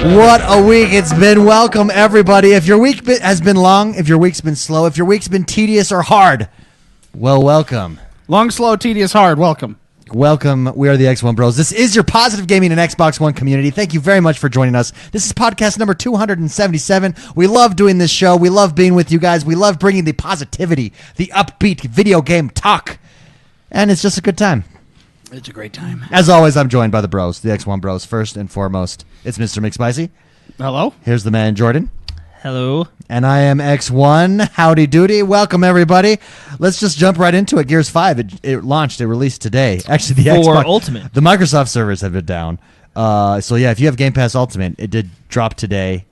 What a week it's been. Welcome, everybody. If your week has been long, if your week's been slow, if your week's been tedious or hard, well, welcome. Long, slow, tedious, hard. Welcome. Welcome. We are the XoneBros. This is your positive gaming and Xbox One community. Thank you very much for joining us. This is podcast number 277. We love doing this show. We love being with you guys. We love bringing the positivity, the upbeat video game talk, and it's just a good time. It's a great time. As always, I'm joined by the bros, the XoneBros. First and foremost, it's Mr. McSpicy. Hello. Here's the man, Jordan. Hello. And I am X1. Howdy doody. Welcome, everybody. Let's just jump right into it. Gears 5, it launched. It released today. Actually, the For Xbox Ultimate. The Microsoft servers have been down. So, yeah, if you have Game Pass Ultimate, it did drop today.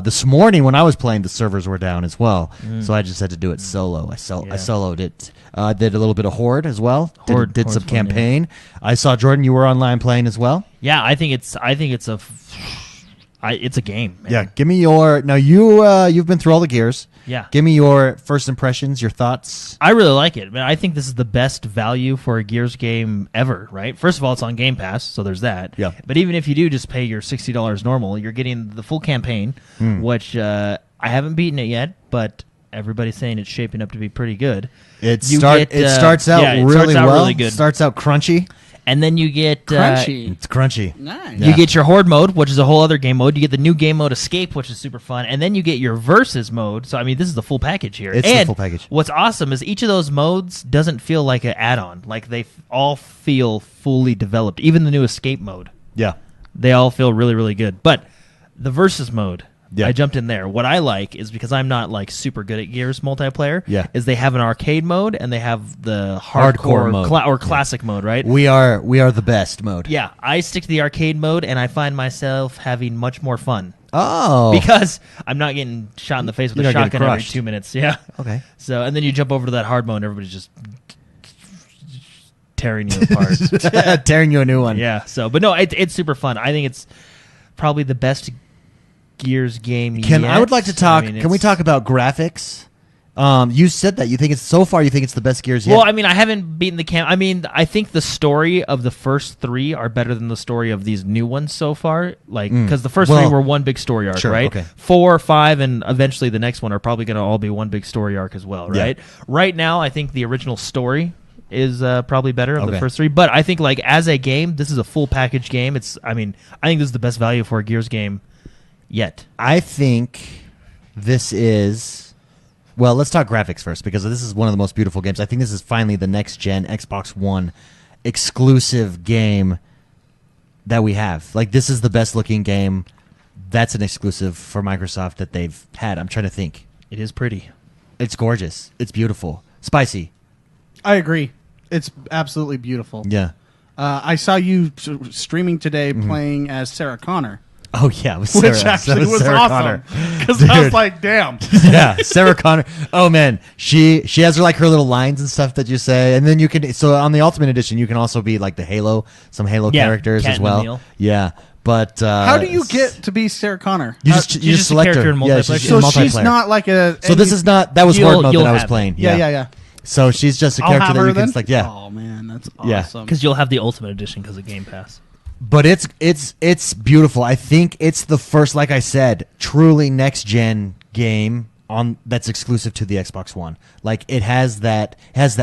This morning when I was playing, the servers were down as well. So I just had to do it solo. I soloed it. Did a little bit of Horde as well. Did some campaign. Yeah. I saw, Jordan, you were online playing as well. Yeah, I think it's a game, man. Yeah, give me your... Now, you've been through all the Gears. Yeah. Give me your first impressions, your thoughts. I really like it. I think this is the best value for a Gears game ever, right? First of all, it's on Game Pass, so there's that. Yeah. But even if you do just pay your $60 normal, you're getting the full campaign, which I haven't beaten it yet, but everybody's saying it's shaping up to be pretty good. It starts out really good. Starts out crunchy. And then you get... Crunchy. It's crunchy. Nice. You get your Horde mode, which is a whole other game mode. You get the new game mode Escape, which is super fun. And then you get your Versus mode. So, I mean, this is the full package here. It's the full package. What's awesome is each of those modes doesn't feel like an add-on. Like, they all feel fully developed. Even the new Escape mode. Yeah. They all feel really, really good. But the Versus mode... Yeah. I jumped in there. What I like is, because I'm not like super good at Gears multiplayer, yeah, is they have an arcade mode and they have the hardcore mode or classic mode, right? We are the best mode. Yeah, I stick to the arcade mode and I find myself having much more fun. Oh, because I'm not getting shot in the face with a shotgun every 2 minutes. Yeah. Okay. So, and then you jump over to that hard mode and everybody's just tearing you apart, tearing you a new one. Yeah. So, but no, it's super fun. I think it's probably the best Gears game yet. I would like to talk. Can we talk about graphics? You said that you think it's the best Gears yet. Well, I mean, I haven't beaten the camp. I mean, I think the story of the first three are better than the story of these new ones so far. Like, because the first three were one big story arc, right? Okay. 4, 5, and eventually the next one are probably going to all be one big story arc as well, right? Yeah. Right now, I think the original story is probably better of the first three. But I think, like, as a game, this is a full package game. I think this is the best value for a Gears game yet. I think this is... Well, let's talk graphics first, because this is one of the most beautiful games. I think this is finally the next-gen Xbox One exclusive game that we have. Like, this is the best-looking game that's an exclusive for Microsoft that they've had. I'm trying to think. It is pretty. It's gorgeous. It's beautiful. Spicy. I agree. It's absolutely beautiful. Yeah. I saw you streaming today playing as Sarah Connor. Oh, yeah. It was Sarah. Which actually was Sarah awesome. Because I was like, damn. Yeah, Sarah Connor. Oh, man. She has her little lines and stuff that you say. And then you can... So on the Ultimate Edition, you can also be like the Halo, some Halo characters as well. Yeah. But... how do you get to be Sarah Connor? You just select her. In multiplayer. So she's not like a... So this is not... That was Horde mode that I was playing. Yeah. So she's just a character that you can select. Yeah. Oh, man. That's awesome. Because you'll have the Ultimate Edition because of Game Pass. But it's beautiful. I think it's the first, like I said, truly next gen game that's exclusive to the Xbox One. Like, it has that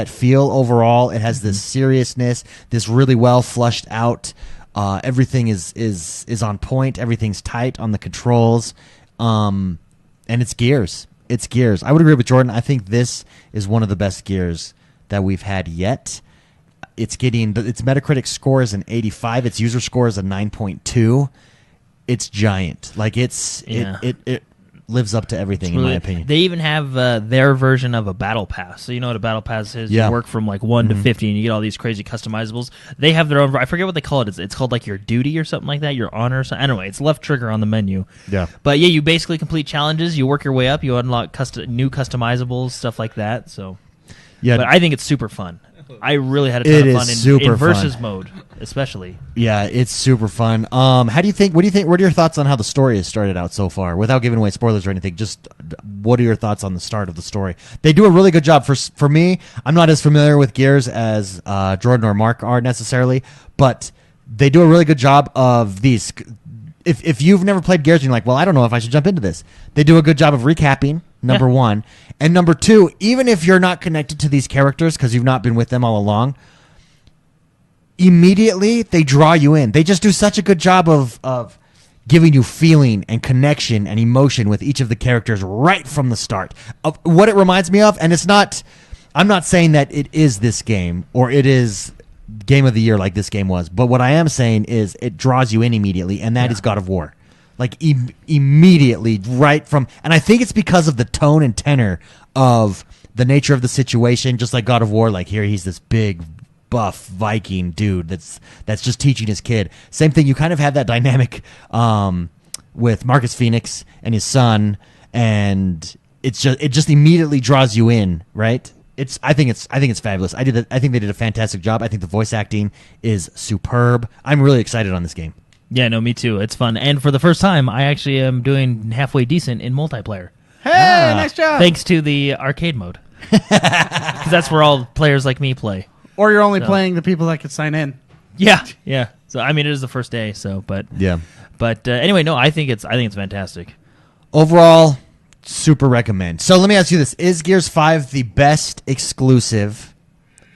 feel overall. It has this seriousness, this really well flushed out. Everything is on point. Everything's tight on the controls. And it's Gears. It's Gears. I would agree with Jordan. I think this is one of the best Gears that we've had yet. Its Metacritic score is an 85. Its user score is a 9.2. It's giant. Like, it lives up to everything, in my opinion. They even have their version of a battle pass. So you know what a battle pass is? Yeah. You work from like 1 to 50 and you get all these crazy customizables. They have their own... I forget what they call it. It's called like your duty or something like that, your honor. So, anyway, it's left trigger on the menu. Yeah. But yeah, you basically complete challenges. You work your way up. You unlock new customizables, stuff like that. So, yeah. But I think it's super fun. I really had a ton of fun in Versus mode, especially. Yeah, it's super fun. How do you think? What are your thoughts on how the story has started out so far? Without giving away spoilers or anything, just what are your thoughts on the start of the story? They do a really good job. For me, I'm not as familiar with Gears as Jordan or Mark are necessarily, but they do a really good job of these. if you've never played Gears and you're like, well, I don't know if I should jump into this, they do a good job of recapping, number one. And number two, even if you're not connected to these characters because you've not been with them all along, immediately they draw you in. They just do such a good job of giving you feeling and connection and emotion with each of the characters right from the start. Of what it reminds me of, and it's not, I'm not saying that it is this game or it is game of the year like this game was, but what I am saying is it draws you in immediately, and that is God of War. Like immediately right from, and I think it's because of the tone and tenor of the nature of the situation, just like God of War, like here he's this big buff Viking dude that's just teaching his kid. Same thing, you kind of have that dynamic with Marcus Phoenix and his son, and it just immediately draws you in, right? I think it's fabulous. I think they did a fantastic job. I think the voice acting is superb. I'm really excited on this game. Yeah, no, me too. It's fun. And for the first time, I actually am doing halfway decent in multiplayer. Hey, nice job. Thanks to the arcade mode. Because that's where all players like me play. Or you're only playing the people that could sign in. Yeah, yeah. So I mean, it is the first day. So, but anyway, no, I think it's fantastic. Overall, super recommend. So let me ask you this: is Gears 5 the best exclusive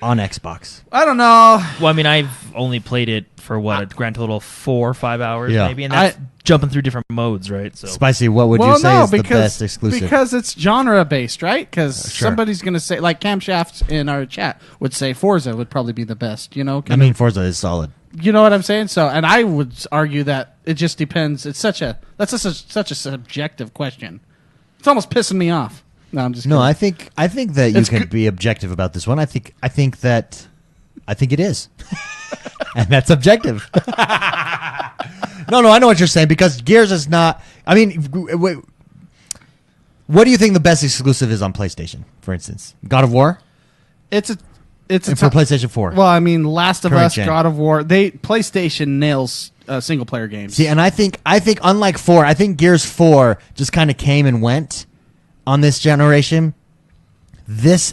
on Xbox? I don't know. Well, I mean, I've only played it for a grand total of 4 or 5 hours, maybe, and that's jumping through different modes, right? So, Spicy, what would you say is the best exclusive? Because it's genre based, right? Because somebody's going to say, like Camshaft in our chat would say, Forza would probably be the best. You know, I mean, Forza is solid. You know what I'm saying? So, and I would argue that it just depends. It's such a subjective question. It's almost pissing me off. No, I'm just kidding. No, I think that you can be objective about this one. I think it is. And that's objective. No, I know what you're saying, because Gears is not, I mean, what do you think the best exclusive is on PlayStation, for instance? God of War? It's for PlayStation 4. Well, I mean, Last of Current Us, gen. God of War, PlayStation nails single player games. See, and I think unlike 4, I think Gears 4 just kind of came and went on this generation. This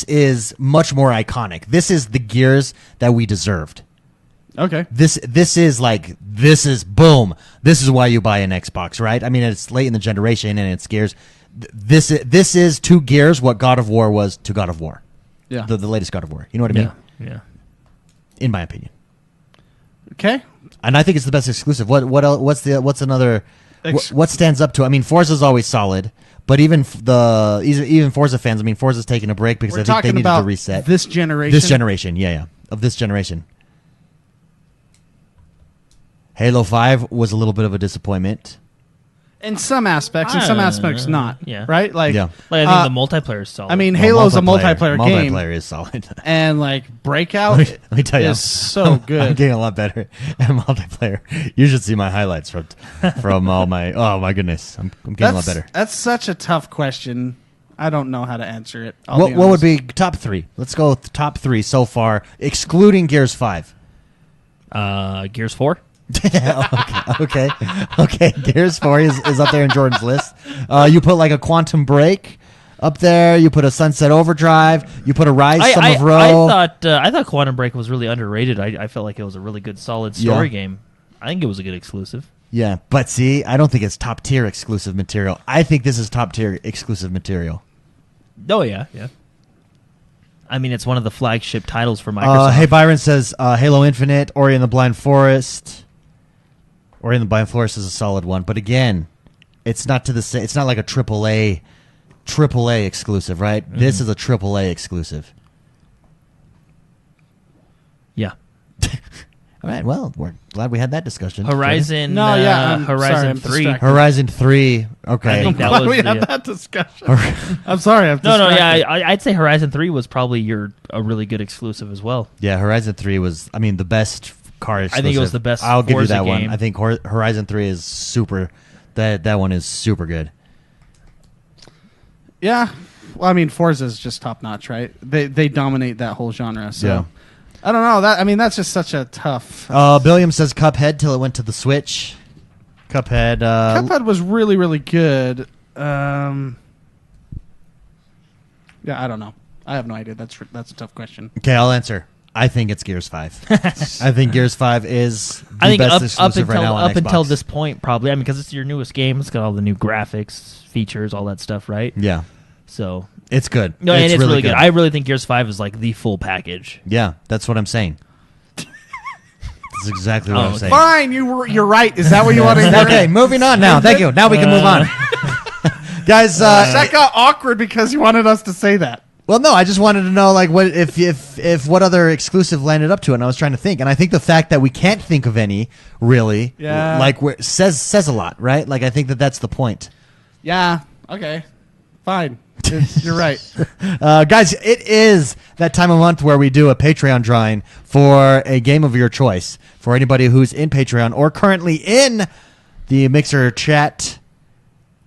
is much more iconic. This is the Gears that we deserved. Okay. This is boom. This is why you buy an Xbox, right? I mean, it's late in the generation and it's Gears. This is to Gears what God of War was to God of War. Yeah. The latest God of War. You know what I mean? Yeah. In my opinion. Okay. And I think it's the best exclusive. What else? What's another? What stands up to? I mean, Forza's always solid, but even Forza fans. I mean, Forza's taking a break because I think they needed to reset. This generation. This generation, yeah, of this generation. Halo 5 was a little bit of a disappointment. In some aspects, in some aspects not. Yeah. Right? Like, Yeah. Like, I think the multiplayer is solid. I mean, Halo's a multiplayer game. Multiplayer is solid. And like Breakout Let me tell you, is so good. I'm getting a lot better at multiplayer. You should see my highlights from all my. Oh my goodness, I'm getting a lot better. That's such a tough question. I don't know how to answer it. What would be top 3? Let's go with the top 3 so far, excluding Gears 5. Gears 4. Okay. Gears 4 is up there in Jordan's list. You put like a Quantum Break up there. You put a Sunset Overdrive. You put a Rise Some of Row. I thought Quantum Break was really underrated. I felt like it was a really good, solid story game. I think it was a good exclusive. Yeah, but see, I don't think it's top tier exclusive material. I think this is top tier exclusive material. Oh yeah. I mean, it's one of the flagship titles for Microsoft. Hey, Byron says Halo Infinite, Ori and the Blind Forest. Ori and the Blind Forest is a solid one, but again, it's not to the same. It's not like a AAA exclusive, right? Mm-hmm. This is a AAA exclusive. Yeah. All right. Well, we're glad we had that discussion. Horizon. Horizon 3. Horizon 3. Okay. I think that was we had that discussion. I'm sorry. I'd say Horizon 3 was probably a really good exclusive as well. Yeah, Horizon 3 was, I mean, the best car exclusive. I think it was the best. I'll give Forza you that game. one. I think Horizon 3 is super. That one is super good. Yeah. Well, I mean, Forza is just top notch, right? They dominate that whole genre. So. Yeah. I don't know. That's just such a tough. Billiam says Cuphead till it went to the Switch. Cuphead was really, really good. Yeah, I don't know. I have no idea. That's a tough question. Okay, I'll answer. I think it's Gears 5. I think Gears 5 is the I think best up exclusive right now on until Xbox. this point, probably. I mean, because it's your newest game. It's got all the new graphics, features, all that stuff, right? Yeah. So It's good. no, and it's really good. I really think Gears 5 is like the full package. Yeah, that's what I'm saying. That's exactly what I'm saying. Fine, you're right. Is that what you want to hear? Okay, moving on now. Thank you. Now we can move on. Guys, That got awkward because you wanted us to say that. well, no, I just wanted to know like what if what other exclusive landed up to it, and I was trying to think, and I think the fact that we can't think of any really, like says a lot, right? Like I think that's the point. Yeah. Okay. Fine. You're right. Guys, it is that time of month where we do a Patreon drawing for a game of your choice for anybody who's in Patreon or currently in the Mixer chat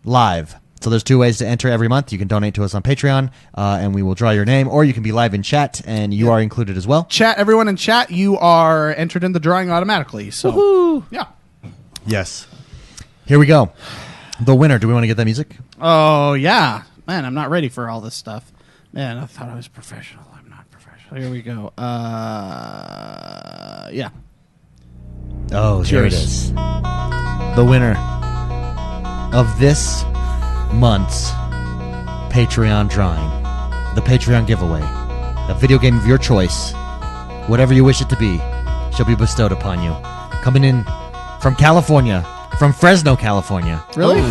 live. So there's 2 ways to enter every month. You can donate to us on Patreon, and we will draw your name, or you can be live in chat, and you are included as well. Chat, everyone in chat, you are entered in the drawing automatically. So, Woohoo! yeah. Yes. Here we go. The winner. Do we want to get that music? Oh, yeah. Man, I'm not ready for all this stuff. Man, I thought I was professional. I'm not professional. Here we go. Yeah. Oh, here it Cheers. is. The winner of this month's Patreon drawing, the Patreon giveaway, a video game of your choice, whatever you wish it to be, shall be bestowed upon you. Coming in from California, from Fresno, California. Really?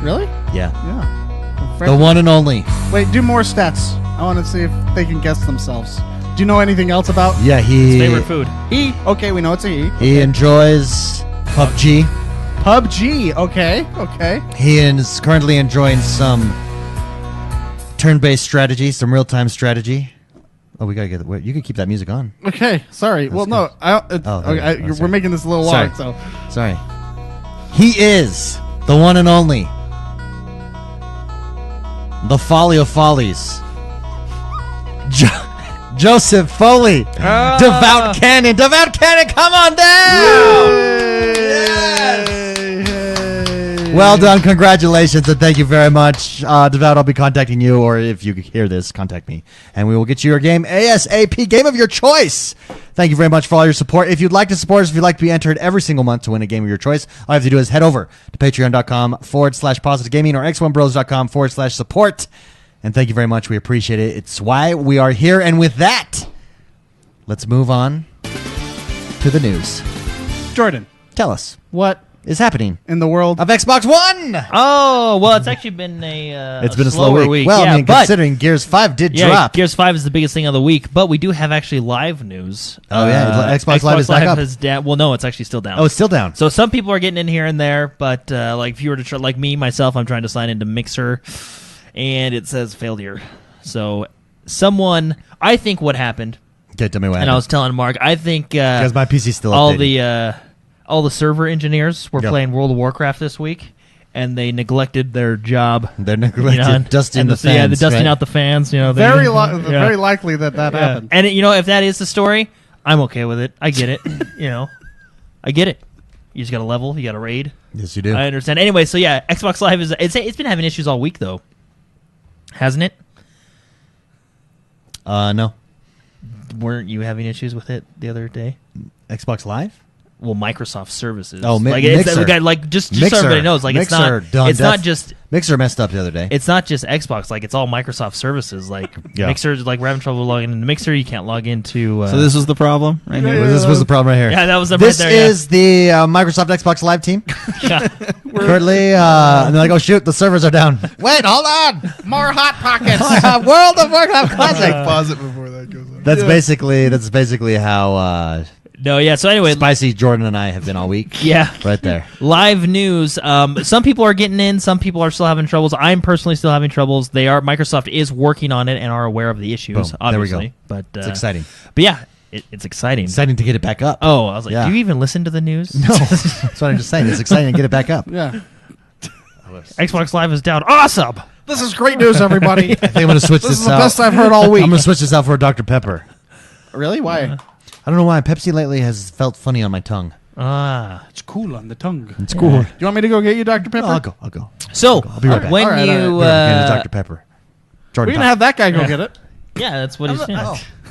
Really? Yeah. Yeah. The one and only. Wait, do more stats. I want to see if they can guess themselves. Do you know anything else about Yeah, His favorite food. he? Okay, we know it's a he. he enjoys PUBG. PUBG. Okay. He is currently enjoying some turn-based strategy, some real-time strategy. Oh, we gotta get it. You can keep that music on. Okay. Sorry. Well, no. sorry. We're making this a little Sorry. long, so. Sorry. He is the one and only, the Folly of Follies, Joseph Foley, Devout Cannon. Devout Cannon, come on down! Yes! Well done, congratulations, and thank you very much. Devout, I'll be contacting you, or if you hear this, contact me, and we will get you your game ASAP, game of your choice. Thank you very much for all your support. If you'd like to support us, if you'd like to be entered every single month to win a game of your choice, all you have to do is head over to patreon.com/positivegaming or XoneBros.com/support. And thank you very much. We appreciate it. It's why we are here. And with that, let's move on to the news. Jordan, Tell us what is happening in the world of Xbox One. Oh, well, it's actually been It's been a slow slower week. Well, yeah, I mean, but considering Gears 5 did drop. Gears 5 is the biggest thing of the week, but we do have actually live news. Oh, yeah. Xbox Live is back up. Well, no, it's actually still down. Oh, it's still down. So some people are getting in here and there, but like if you were to try, like me, myself, I'm trying to sign into Mixer, and it says failure. So someone, I think what happened, Okay, tell me what and happened. I was telling Mark, I think Because my PC's still all updated. the server engineers were Yep. playing World of Warcraft this week, and they neglected their job. They're neglected. and- Dusting and the fans. Yeah, they're dusting right? out the fans. You know, very yeah. very likely that happened. And if that is the story, I'm okay with it. I get it. I get it. You just got to level. You got to raid. Yes, you do. I understand. Anyway, so yeah, Xbox Live it's been having issues all week though, hasn't it? No. Weren't you having issues with it the other day? Xbox Live? Well, Microsoft services. Oh, like Mixer. just so Mixer. everybody knows, like Mixer it's done not death. just Mixer messed up the other day. it's not just Xbox. Like it's all Microsoft services. Like Yeah. Mixer's like we're having trouble logging into Mixer. You can't log into. So this was the problem, right here. This was the problem right here. Yeah, that was the This right there. is the Microsoft Xbox Live team. Yeah. Currently, and they're like, oh, shoot, the servers are down. Wait, hold on. More Hot Pockets. World of Warcraft Classic. Pause it before that goes on. That's basically how No, yeah. So anyway, Spicy Jordan and I have been all week. yeah. Right there. Live news. Some people are getting in. Some people are still having troubles. I'm personally still having troubles. Microsoft is working on it and are aware of the issues. Boom. Obviously, There we go. But It's exciting. But yeah, it's exciting. Exciting to get it back up. Oh, I was like, Yeah. do you even listen to the news? No, that's what I'm just saying. It's exciting to get it back up. Yeah. Xbox Live is down. Awesome. This is great news, everybody. I think I'm going to switch This this is the out. best I've heard all week. I'm going to switch this out for a Dr. Pepper. Really? Why? I don't know why. Pepsi lately has felt funny on my tongue. Ah. It's cool on the tongue. It's cool. Do you want me to go get you Dr. Pepper? I'll go. So I'll be right back. when All right, you Dr. Pepper. Jordan, We're going to have that guy go Yeah. get it. yeah, that's what he's doing.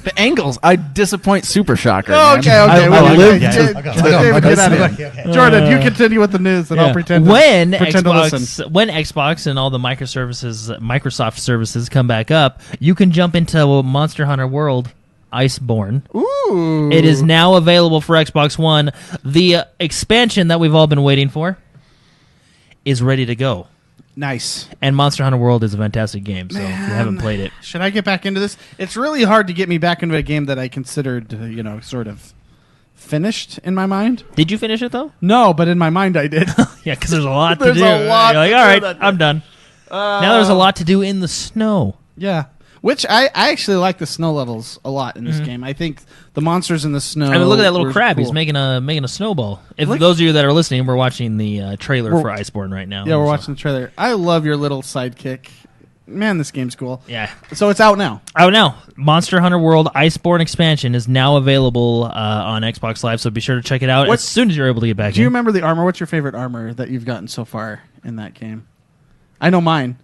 The angles. I disappoint Super Shocker. Oh, okay. I David, lived- get out of here. Jordan, you continue with the news, and I'll pretend. When pretend to listen. Xbox and all the Microsoft services come back up, you can jump into Monster Hunter World Iceborne. Ooh. It is now available for Xbox One. The expansion that we've all been waiting for is ready to go. Nice. And Monster Hunter World is a fantastic game, so if you haven't played it. Should I get back into this? It's really hard to get me back into a game that I considered, sort of finished in my mind. Did you finish it, though? No, but in my mind I did. Yeah, because there's a lot to There's do. a lot You're like, to all do right, that I'm done. Now there's a lot to do in the snow. Yeah. Which I actually like the snow levels a lot in this game. I think the monsters in the snow. I mean, look at that little were crab. cool. He's making a snowball. If those of you that are listening, we're watching the trailer for Iceborne right now. Yeah, we're So- watching the trailer. I love your little sidekick. Man, this game's cool. Yeah. So it's out now. Oh, no. Monster Hunter World Iceborne expansion is now available on Xbox Live, so be sure to check it out as soon as you're able to get back Do you in. remember the armor? What's your favorite armor that you've gotten so far in that game? I know mine.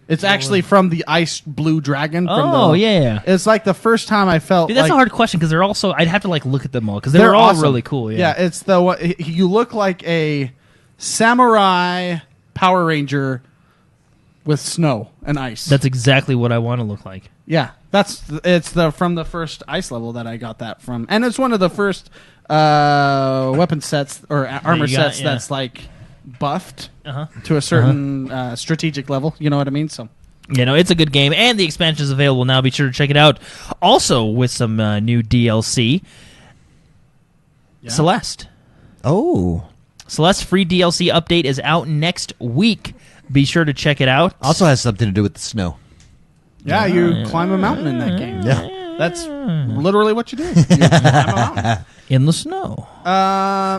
It's actually from the Ice Blue Dragon. Yeah. It's like the first time I felt. Dude, that's like, a hard question because they're also. I'd have to look at them all because They're they're all awesome. really cool. Yeah. It's the what you look like a samurai Power Ranger with snow and ice. That's exactly what I want to look like. Yeah, it's from the first ice level that I got that from, and it's one of the first weapon sets or armor sets that's buffed to a certain strategic level. You know what I mean? So. It's a good game, and the expansion is available now. Be sure to check it out. Also, with some new DLC, Celeste. Oh. Celeste free DLC update is out next week. Be sure to check it out. Also has something to do with the snow. Yeah, you climb a mountain in that game. Yeah. That's literally what you do. You climb a mountain. In the snow.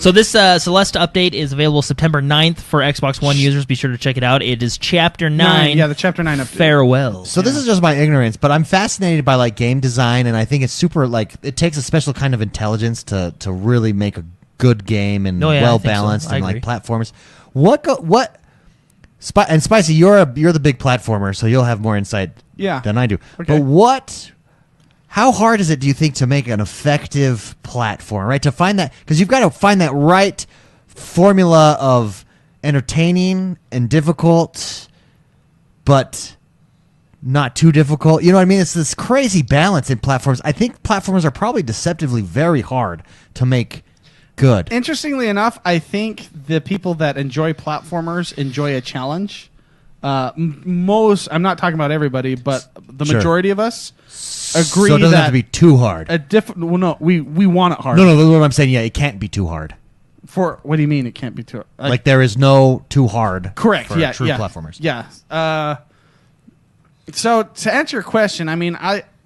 So this Celeste update is available September 9th for Xbox One users. Be sure to check it out. It is Chapter 9. Yeah, the Chapter 9 update. Farewell. So this is just my ignorance, but I'm fascinated by game design, and I think it's super it takes a special kind of intelligence to really make a good game and well balanced and platformers. And Spicy, you're the big platformer, so you'll have more insight than I do. Okay. But how hard is it, do you think, to make an effective platform, right? To find that, because you've got to find that right formula of entertaining and difficult, but not too difficult. You know what I mean? It's this crazy balance in platforms. I think platformers are probably deceptively very hard to make good. Interestingly enough, I think the people that enjoy platformers enjoy a challenge. I'm not talking about everybody, but the majority of us agree so it doesn't that have to be too hard. We want it hard. No, that's what I'm saying. Yeah, it can't be too hard. What do you mean it can't be too hard? There is no too hard. Correct. For true platformers. Yeah. So to answer your question, I mean,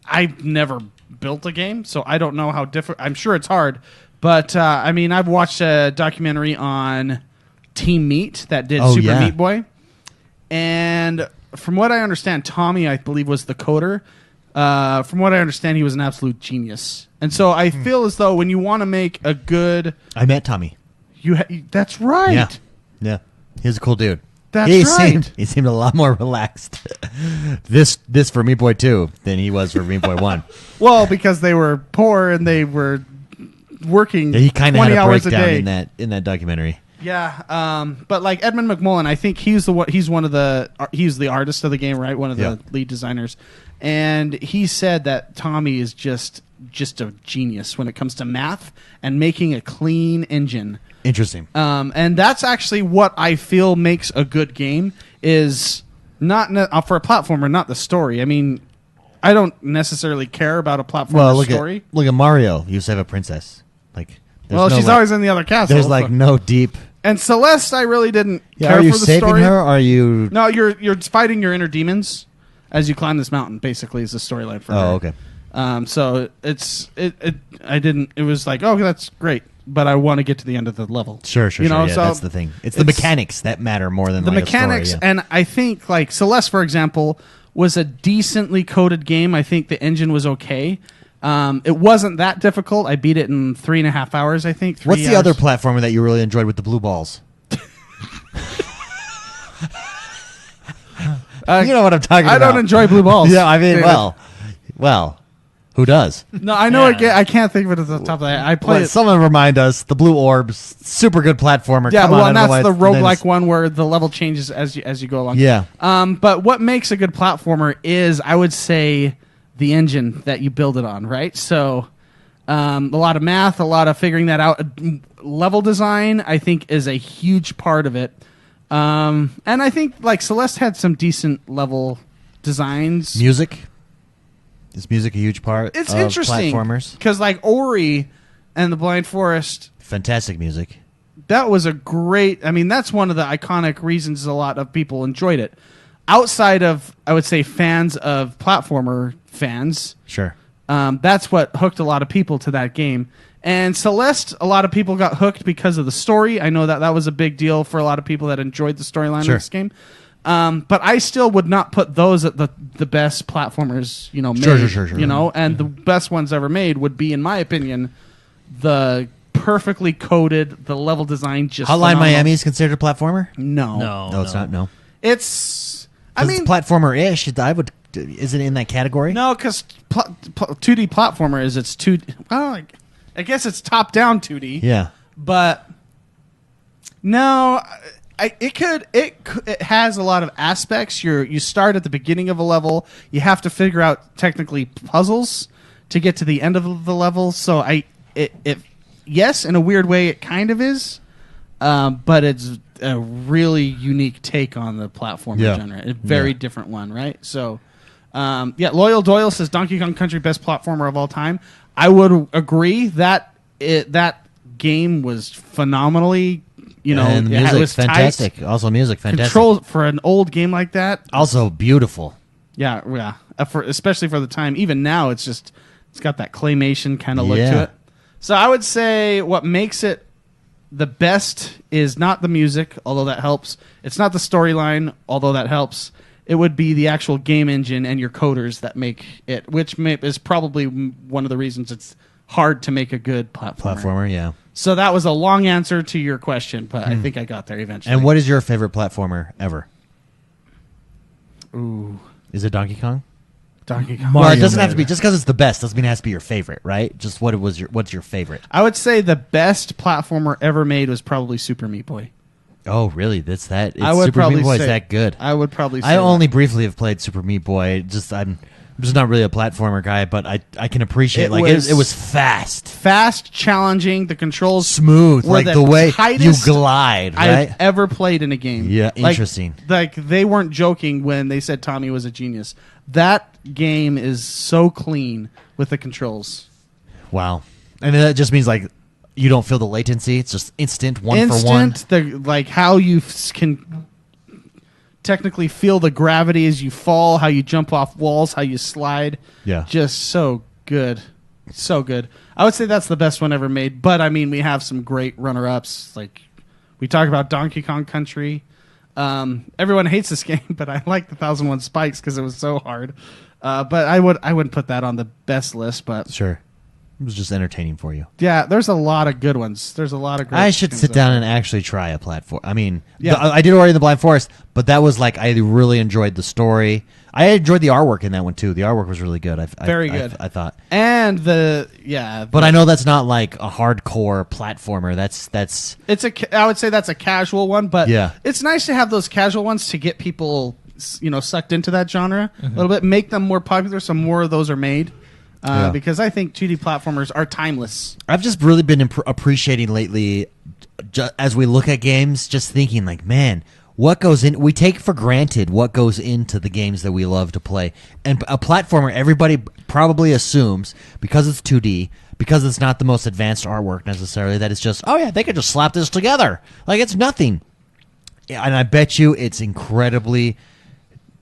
I've never built a game, so I don't know how different. I'm sure it's hard, but I mean, I've watched a documentary on Team Meat that did Super Meat Boy, and from what I understand, Tommy, I believe, was the coder. From what I understand, he was an absolute genius, and so I feel as though when you want to make a good, I met Tommy. That's right. Yeah, he's a cool dude. That's right. He seemed a lot more relaxed. This for Meat Boy 2 than he was for Meat Boy 1. Well, because they were poor and they were working. He kind of 20 had a hours a breakdown day. in that documentary. Yeah, but Edmund McMullen, I think he's the artist of the game, right? One of the lead designers, and he said that Tommy is just a genius when it comes to math and making a clean engine. Interesting. And that's actually what I feel makes a good game is not for a platformer, not the story. I mean, I don't necessarily care about a platformer story. Look at Mario. He used to have a princess. She's always in the other castle. There's no deep. And Celeste, I really didn't care are you for the saving story. her? Or are you? No, you're fighting your inner demons as you climb this mountain. Basically, is the storyline for her. Oh, okay. So it was like, oh, that's great, but I want to get to the end of the level. Sure. So that's the thing. It's the mechanics that matter more than the mechanics. A story, And I think Celeste, for example, was a decently coded game. I think the engine was okay. It wasn't that difficult. I beat it in 3.5 hours, I think. What's the other platformer that you really enjoyed with the blue balls? You know what I'm talking about. I don't enjoy blue balls. Yeah, I mean, well. Who does? No, I know. Yeah. I can't think of it at the top of the head. I played it. Someone remind us. The Blue Orbs, super good platformer. Yeah, Come well, on, and I don't that's know the why it's- roguelike one where the level changes as you go along. Yeah. But what makes a good platformer is, I would say, the engine that you build it on, right? So, a lot of math, a lot of figuring that out. Level design, I think, is a huge part of it. And I think like Celeste had some decent level designs. Music. Is music a huge part It's of interesting platformers? because like Ori and the Blind Forest, Fantastic music. that was a great. I mean, that's one of the iconic reasons a lot of people enjoyed it. Outside of, I would say, fans of platformer fans, Sure. that's what hooked a lot of people to that game. And Celeste, a lot of people got hooked because of the story. I know that was a big deal for a lot of people that enjoyed the storyline Sure. of this game. But I still would not put those at the best platformers, made. Sure. And the best ones ever made would be, in my opinion, the perfectly coded, the level design just Hotline phenomenal. Miami is considered a platformer? No. No, it's not. No. It's, I 'Cause mean, it's platformer-ish. Is it in that category? no, because 2D platformer is it's 2D. Well, I guess it's top-down 2D. Yeah. But no, it has a lot of aspects. You start at the beginning of a level. You have to figure out technically puzzles to get to the end of the level. So yes, in a weird way, it kind of is, but it's a really unique take on the platformer genre. A very different one, right? So, Loyal Doyle says Donkey Kong Country best platformer of all time. I would agree that that game was phenomenally, and the it music, was tight. fantastic. Also, music, fantastic. Control for an old game like that. Also, beautiful. Yeah. Especially for the time. Even now, it's got that claymation kind of look Yeah. to it. So I would say what makes it the best is not the music, although that helps. It's not the storyline, although that helps. It would be the actual game engine and your coders that make it, which is probably one of the reasons it's hard to make a good platformer. Yeah. So that was a long answer to your question, but I think I got there eventually. And what is your favorite platformer ever? Ooh, Is it Donkey Kong? Donkey Kong. Well, it Mario doesn't have to be Maker. just because it's the best. Doesn't mean it has to be your favorite, right? Just what's your favorite? I would say the best platformer ever made was probably Super Meat Boy. Oh, really? That's that. It's I would Super probably Meat Boy is say that good. I would probably say I only that. briefly have played Super Meat Boy. I'm just not really a platformer guy, but I can appreciate it was fast, fast, challenging. The controls smooth, were like the way you tightest glide, right? I've ever played in a game. Yeah, Like- interesting. Like they weren't joking when they said Tommy was a genius. That game is so clean with the controls. Wow. And that just means like you don't feel the latency. It's just instant, for one. The how you can technically feel the gravity as you fall, how you jump off walls, how you slide. Yeah. Just so good. So good. I would say that's the best one ever made, but I mean we have some great runner-ups. Like we talk about Donkey Kong Country. Everyone hates this game, but I like the 1001 Spikes because it was so hard. But I wouldn't put that on the best list, but Sure. It was just entertaining for you. yeah, there's a lot of good ones. There's a lot of great I should games sit out down there. and actually try a platform. I mean, Yeah. I did already in the Blind Forest, but that was like I really enjoyed the story. I enjoyed the artwork in that one too. The artwork was really good. Very good. I thought. And But I know that's not like a hardcore platformer. That's I would say that's a casual one, but Yeah. it's nice to have those casual ones to get people sucked into that genre a little bit, make them more popular, so more of those are made. Yeah. Because I think 2D platformers are timeless. I've just really been appreciating lately, as we look at games, just thinking like, man, what goes in? We take for granted what goes into the games that we love to play, and a platformer, everybody probably assumes because it's 2D, because it's not the most advanced artwork necessarily, that it's just, oh yeah, they could just slap this together like it's nothing. And I bet you it's incredibly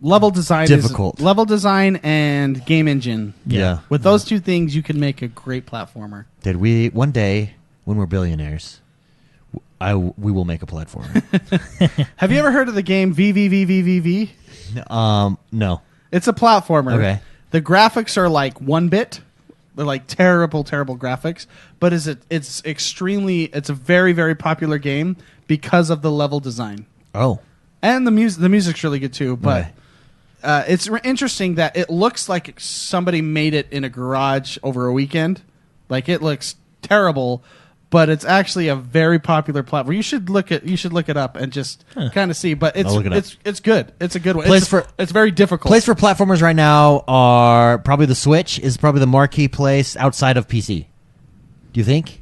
Level design difficult. level design and game engine. Yeah. With those two things, you can make a great platformer. Did we one day when we're billionaires? We will make a platformer. Have you ever heard of the game VVVVVV? No. It's a platformer. Okay. The graphics are like 1-bit. They're like terrible graphics. But it's a very, very popular game because of the level design. Oh. And the music's really good too. But Okay. It's interesting that it looks like somebody made it in a garage over a weekend. Like it looks terrible, but it's actually a very popular platform. You should look it up and just kind of see. But it's good. It's a good one. It's very difficult. Place for platformers right now are probably the Switch is probably the marquee place outside of PC. Do you think?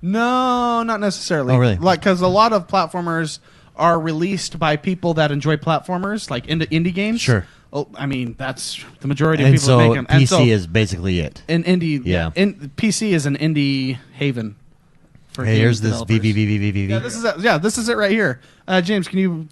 No, not necessarily. Oh, really? Like because a lot of platformers are released by people that enjoy platformers, like indie games. Sure. Oh, I mean, that's the majority of And people so that make them. And PC is basically it. an indie. Yeah. PC is an indie haven. For Hey, game here's this developers. VVVVVV. Yeah, this is it right here. James, can you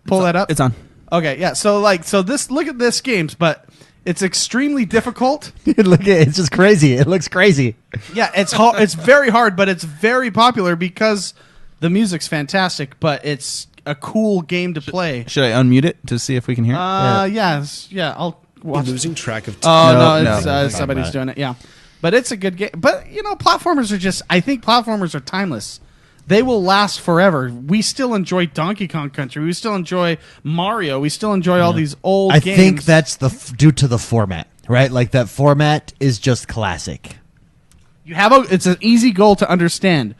pull that up? It's on. Okay, yeah. So this. Look at this games, but it's extremely difficult. Look at it's just crazy. It looks crazy. Yeah, it's hard. It's very hard, but it's very popular because the music's fantastic. But it's a cool game to play. Should I unmute it to see if we can hear it? Yeah. I'll watch. Losing track of Oh no, No. it's somebody's doing it. Yeah, but it's a good game. But platformers are just. I think platformers are timeless. They will last forever. We still enjoy Donkey Kong Country. We still enjoy Mario. We still enjoy all these old games. I think that's due to the format, right? Like that format is just classic. It's an easy goal to understand.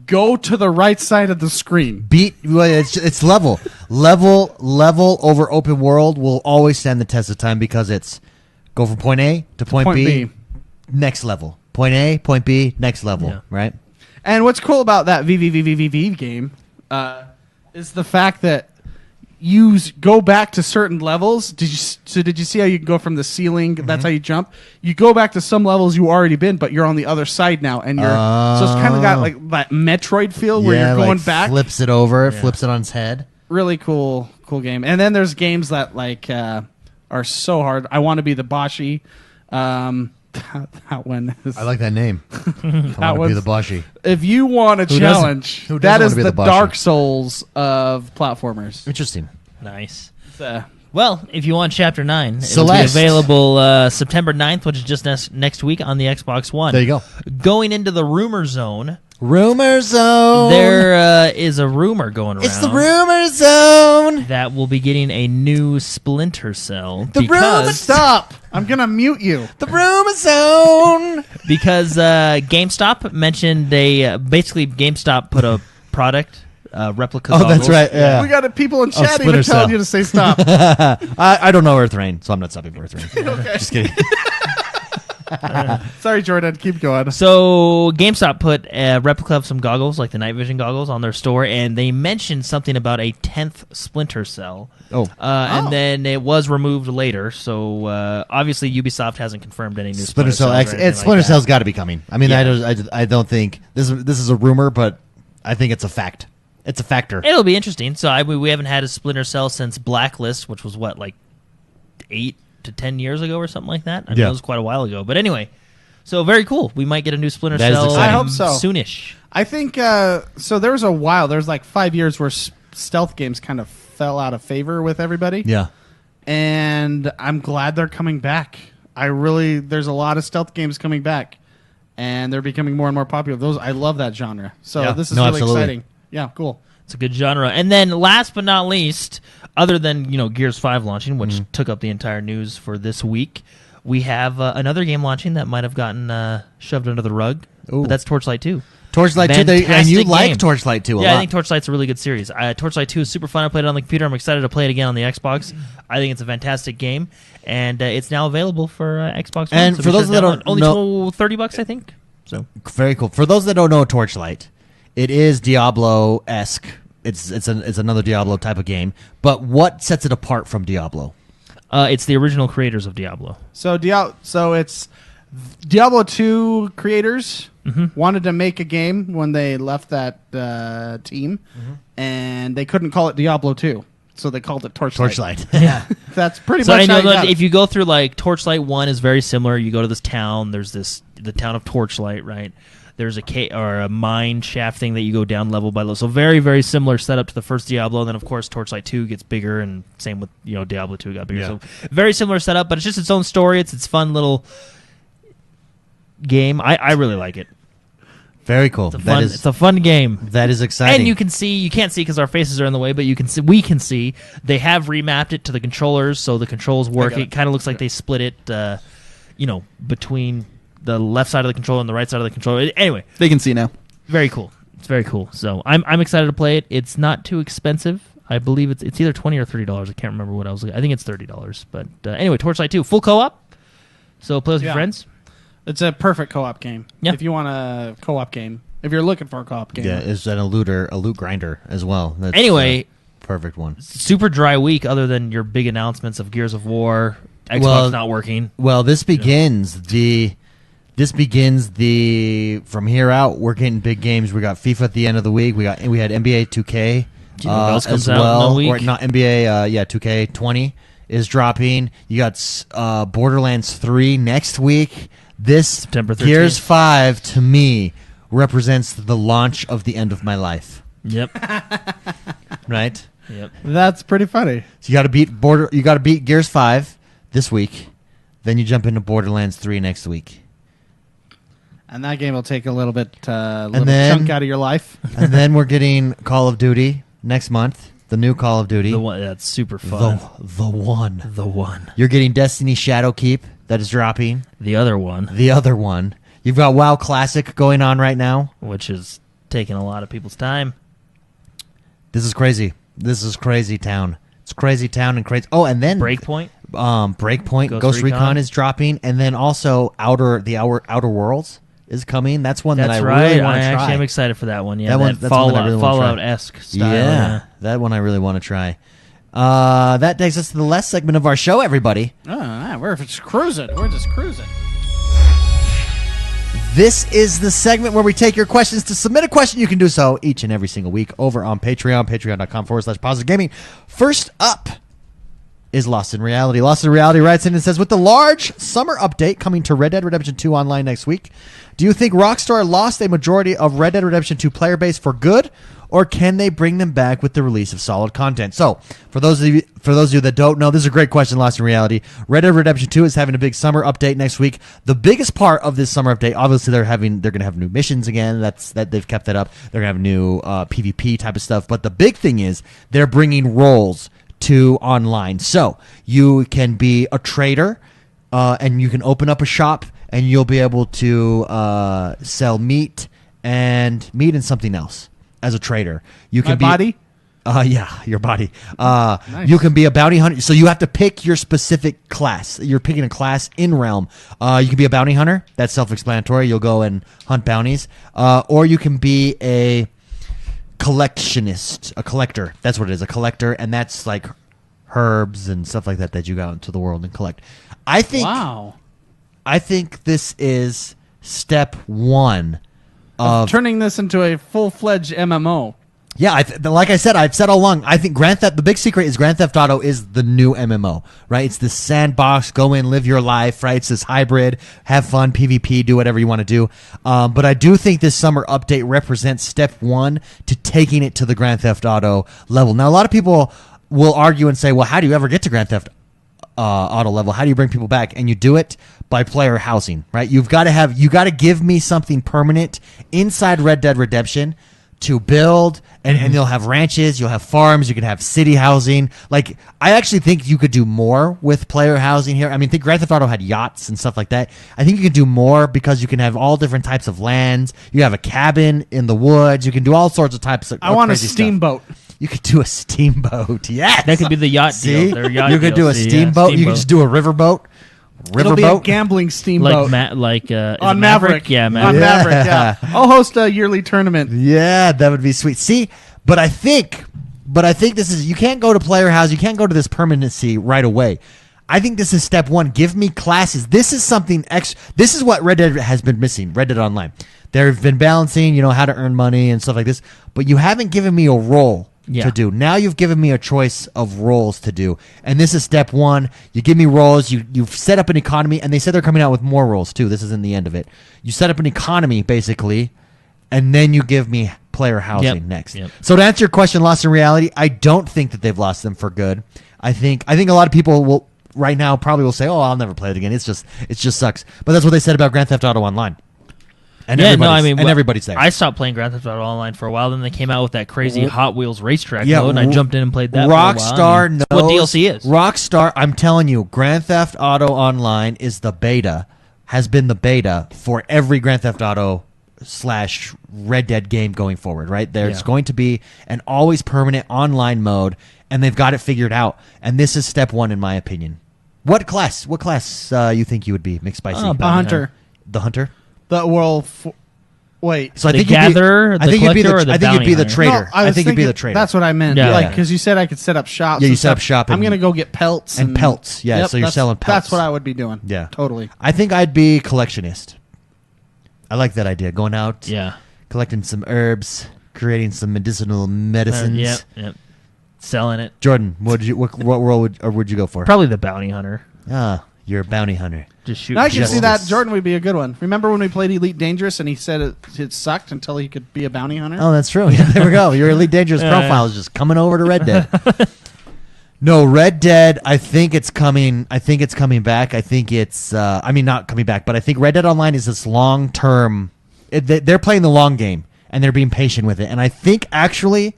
Go to the right side of the screen. It's level over open world will always stand the test of time because it's go from point A to point B, next level. Point A, point B, next level, right? And what's cool about that VVVVVV game is the fact that you go back to certain levels. Did you see how you can go from the ceiling? Mm-hmm. That's how you jump. You go back to some levels you already been, but you're on the other side now, and so it's kind of got like that Metroid feel where you're going back. Flips it over, flips it on its head. Really cool game. And then there's games that like are so hard. I want to be the Boshi. That one is. I like that name. I want to be the Boshi. If you want a challenge, that is the Dark Souls of platformers. Interesting. Nice. Well, if you want Chapter 9, it'll be Celeste. available September 9th, which is just next week on the Xbox One. There you go. Going into the rumor zone. Rumor zone. There is a rumor going around. It's the rumor zone. That we'll be getting a new Splinter Cell. Stop! I'm gonna mute you. The rumor zone. Because GameStop mentioned basically GameStop put a product replica. Oh, goggles. that's right. Yeah. We got people in chat Splinter even telling Cell. you to say stop. I don't know Earth Rain, so I'm not stopping for Earth Rain. Okay. Just kidding. Sorry, Jordan. Keep going. So GameStop put a replica of some goggles, like the night vision goggles, on their store, and they mentioned something about a 10th Splinter Cell. And then it was removed later. So obviously Ubisoft hasn't confirmed any new Splinter Cell X. Splinter Cell's got to be coming. I mean, I don't think this is a rumor, but I think it's a fact. It's a factor. It'll be interesting. So we haven't had a Splinter Cell since Blacklist, which was like 8 to 10 years ago or something like that. I mean, it was quite a while ago. But anyway, so very cool. We might get a new Splinter Cell. I hope so. Soonish. I think so. There was there's like 5 years where stealth games kind of fell out of favor with everybody. Yeah. And I'm glad they're coming back. There's a lot of stealth games coming back, and they're becoming more and more popular. I love that genre. So this is really exciting. Yeah, cool. It's a good genre. And then last but not least, other than Gears 5 launching, which took up the entire news for this week, we have another game launching that might have gotten shoved under the rug. But that's Torchlight 2. Torchlight 2, and you like Torchlight 2 a lot. Yeah, I think Torchlight's a really good series. Torchlight 2 is super fun. I played it on the computer. I'm excited to play it again on the Xbox. I think it's a fantastic game, and it's now available for Xbox One. And for those that don't only know, $30, I think. So very cool. For those that don't know Torchlight, it is Diablo-esque. It's another Diablo type of game. But what sets it apart from Diablo? It's the original creators of Diablo. So it's Diablo 2 creators wanted to make a game when they left that team, and they couldn't call it Diablo 2, so they called it Torchlight. Yeah, that's pretty so much. I know if you go through Torchlight 1 is very similar. You go to this town. There's the town of Torchlight, right? There's a mine shaft thing that you go down level by level. So very, very similar setup to the first Diablo. And then, of course, Torchlight 2 gets bigger, and same with Diablo 2 got bigger. Yeah. So very similar setup, but it's just its own story. It's fun little game. I really like it. Very cool. It's a fun game. That is exciting. And you can't see because our faces are in the way, but we can see they have remapped it to the controllers, so the controls work. It kind of looks like they split it, between the left side of the controller and the right side of the controller. Anyway, they can see now. Very cool. It's very cool. So I'm excited to play it. It's not too expensive. I believe it's either $20 or $30. I can't remember what I was looking. I think it's $30. But anyway, Torchlight 2, full co-op. So play with your friends. It's a perfect co-op game. Yeah. If you want a co-op game, if you're looking for a co-op game. Yeah, it's a loot grinder as well. That's anyway, perfect one. Super dry week other than your big announcements of Gears of War, Xbox not working. Well, this begins from here out. We're getting big games. We got FIFA at the end of the week. We had NBA 2K comes as out well. in the week? Or not NBA. 2K20 is dropping. You got Borderlands 3 next week. This September 13th. Gears 5 to me represents the launch of the end of my life. Yep. Right? Yep. That's pretty funny. So you got to beat Gears 5 this week. Then you jump into Borderlands 3 next week. And that game will take a little bit chunk out of your life. And then we're getting Call of Duty next month. The new Call of Duty. The one that's super fun. The one. The one. You're getting Destiny Shadowkeep that is dropping. The other one. You've got WoW Classic going on right now, which is taking a lot of people's time. This is crazy. This is crazy town. It's crazy town and crazy. Oh, and then Breakpoint. Ghost Recon is dropping, and then also Outer Worlds is coming. That's one that I really want to try. Actually, I'm excited for that one. Yeah, that's one that I really want to try. Fallout-esque style. Yeah, that one I really want to try. That takes us to the last segment of our show, everybody. We're just cruising. This is the segment where we take your questions. To submit a question, you can do so each and every single week over on Patreon, patreon.com/positivegaming. First up is Lost in Reality. Lost in Reality writes in and says, with the large summer update coming to Red Dead Redemption 2 online next week, do you think Rockstar lost a majority of Red Dead Redemption 2 player base for good, or can they bring them back with the release of solid content? So, for those of you that don't know, this is a great question, Lost in Reality. Red Dead Redemption 2 is having a big summer update next week. The biggest part of this summer update, obviously, they're going to have new missions again. That they've kept that up. They're going to have new PvP type of stuff. But the big thing is they're bringing roles to online. So, you can be a trader, and you can open up a shop, and you'll be able to sell meat and something else. As a trader, you can body. Your body. Nice. You can be a bounty hunter. So you have to pick your specific class. You're picking a class in Realm. You can be a bounty hunter. That's self-explanatory. You'll go and hunt bounties. Or you can be a collectionist, a collector. That's what it is, a collector, and that's like herbs and stuff like that you go out into the world and collect. I think this is step one of turning this into a full-fledged MMO. Yeah, like I said, I've said all along, I think the big secret is Grand Theft Auto is the new MMO, right? It's this sandbox, go in, live your life, right? It's this hybrid, have fun, PvP, do whatever you want to do. But I do think this summer update represents step one to taking it to the Grand Theft Auto level. Now, a lot of people will argue and say, well, how do you ever get to Grand Theft Auto level? How do you bring people back? And you do it by player housing, right? You got to give me something permanent inside Red Dead Redemption to build, and you'll have ranches, you'll have farms, you can have city housing. Like, I actually think you could do more with player housing here. I mean, I think Grand Theft Auto had yachts and stuff like that. I think you could do more because you can have all different types of lands. You have a cabin in the woods. You can do all sorts of types of I want a crazy steamboat. Stuff. You could do a steamboat. Yes. That could be the yacht See? deal. Yacht you could do a steamboat. You could just do a riverboat. It'll be a gambling steamboat. On Maverick. Yeah, Maverick. On Maverick, yeah. I'll host a yearly tournament. Yeah, that would be sweet. See, but I think this is, you can't go to player house, you can't go to this permanency right away. I think this is step one. Give me classes. This is something extra. This is what Red Dead has been missing, Red Dead Online. They've been balancing, how to earn money and stuff like this, but you haven't given me a role to do. Now you've given me a choice of roles to do, and this is step one. You give me roles. You've set up an economy, and they said they're coming out with more roles too. This is in the end of it. You set up an economy basically, and then you give me player housing next. Yep. So to answer your question, Lost in Reality, I don't think that they've lost them for good. I think a lot of people will right now probably will say, "Oh, I'll never play it again. It just sucks." But that's what they said about Grand Theft Auto Online. And everybody's there. I stopped playing Grand Theft Auto Online for a while. Then they came out with that crazy Hot Wheels racetrack mode, and I jumped in and played that. Rockstar knows what DLC is. Rockstar, I'm telling you, Grand Theft Auto Online is the beta, has been the beta for every Grand Theft Auto / Red Dead game going forward, right? There's going to be an always permanent online mode, and they've got it figured out. And this is step one, in my opinion. What class you think you would be, McSpicy? The hunter. The hunter? Wait. So I the think gatherer, I think you'd be the trader. No, I think you'd be the trader. That's what I meant. Yeah. Because you said I could set up shop. Yeah, you set up shop. I'm going to go get pelts. And pelts. Yeah, so you're selling pelts. That's what I would be doing. Yeah. Totally. I think I'd be collectionist. I like that idea. Going out, collecting some herbs, creating some medicinal medicines. Yep. Selling it. Jordan, what role would you go for? Probably the bounty hunter. You're a bounty hunter. Just shoot. I can see that. Jordan would be a good one. Remember when we played Elite Dangerous and he said it sucked until he could be a bounty hunter? Oh, that's true. Yeah, there we go. Your Elite Dangerous profile is just coming over to Red Dead. No, Red Dead, I think it's coming back. I think it's not coming back, but I think Red Dead Online is this long-term. They're playing the long game, and they're being patient with it. And I think, actually,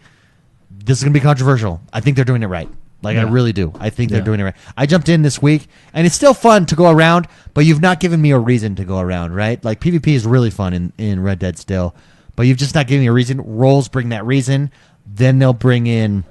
this is going to be controversial. I think they're doing it right. I really do. I think they're doing it right. I jumped in this week, and it's still fun to go around, but you've not given me a reason to go around, right? Like, PvP is really fun in Red Dead still, but you've just not given me a reason. Roles bring that reason. Then they'll bring in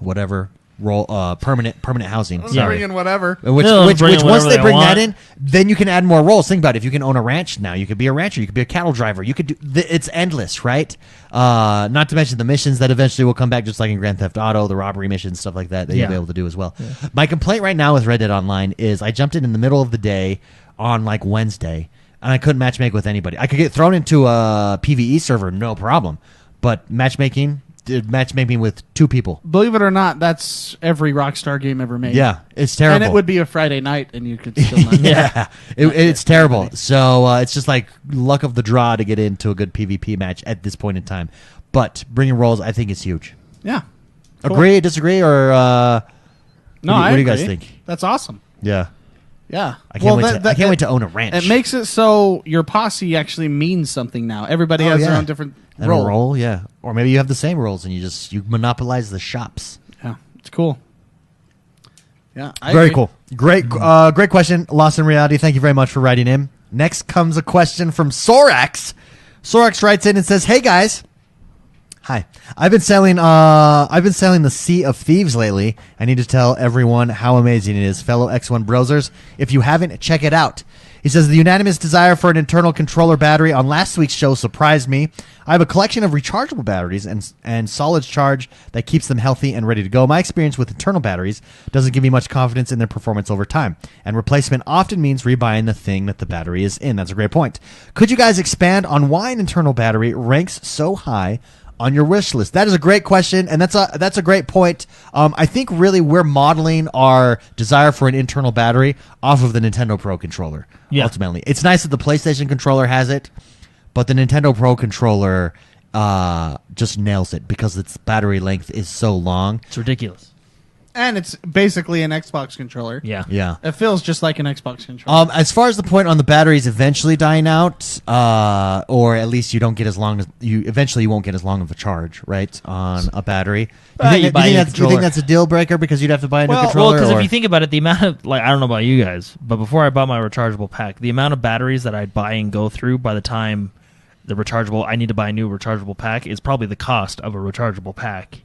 whatever role, permanent housing. Bring in whatever. Which once they bring that in, then you can add more roles. Think about it. If you can own a ranch now, you could be a rancher. You could be a cattle driver. You could do. It's endless, right? Not to mention the missions that eventually will come back, just like in Grand Theft Auto, the robbery missions, stuff like that you'll be able to do as well. Yeah. My complaint right now with Red Dead Online is I jumped in the middle of the day on like Wednesday, and I couldn't matchmake with anybody. I could get thrown into a PvE server, no problem, but matchmaking with two people. Believe it or not, that's every Rockstar game ever made. Yeah, it's terrible. And it would be a Friday night, and you could still not. It's terrible. So it's just like luck of the draw to get into a good PvP match at this point in time. But bringing roles, I think, is huge. Yeah. Cool. Agree, disagree, or no? What do you guys think? That's awesome. Yeah. Yeah. I can't wait to own a ranch. It makes it so your posse actually means something now. Everybody has their own different role. Yeah. Or maybe you have the same roles and you monopolize the shops. Yeah. It's cool. Yeah. Very cool. Great question. Lost in Reality. Thank you very much for writing in. Next comes a question from Sorax. Sorax writes in and says, "Hey guys. Hi. I've been selling the Sea of Thieves lately. I need to tell everyone how amazing it is, fellow X1Brosers. If you haven't, check it out." He says, "The unanimous desire for an internal controller battery on last week's show surprised me. I have a collection of rechargeable batteries and solid charge that keeps them healthy and ready to go. My experience with internal batteries doesn't give me much confidence in their performance over time, and replacement often means rebuying the thing that the battery is in." That's a great point. "Could you guys expand on why an internal battery ranks so high on your wish list?" That is a great question, and that's a great point. I think really we're modeling our desire for an internal battery off of the Nintendo Pro controller. Yeah. Ultimately, it's nice that the PlayStation controller has it, but the Nintendo Pro controller just nails it because its battery length is so long. It's ridiculous. And it's basically an Xbox controller. Yeah. It feels just like an Xbox controller. As far as the point on the batteries eventually dying out, or at least you don't get as long as you won't get as long of a charge, right, on a battery. Do you think that's a deal breaker because you'd have to buy a new controller? Well, because if you think about it, the amount of I don't know about you guys, but before I bought my rechargeable pack, the amount of batteries that I'd buy and go through by the time I need to buy a new rechargeable pack is probably the cost of a rechargeable pack.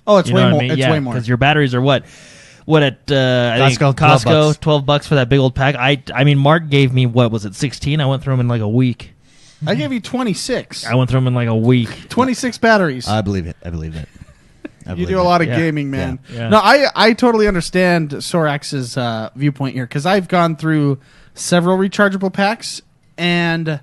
Oh, it's way more. It's way more because your batteries are what at Costco $12 for that big old pack. I mean, Mark gave me 16? I went through them in like a week. I gave you 26. I went through them in like a week. 26 batteries. I believe it. You do a lot of gaming, man. Yeah. No, I totally understand Sorax's viewpoint here because I've gone through several rechargeable packs, and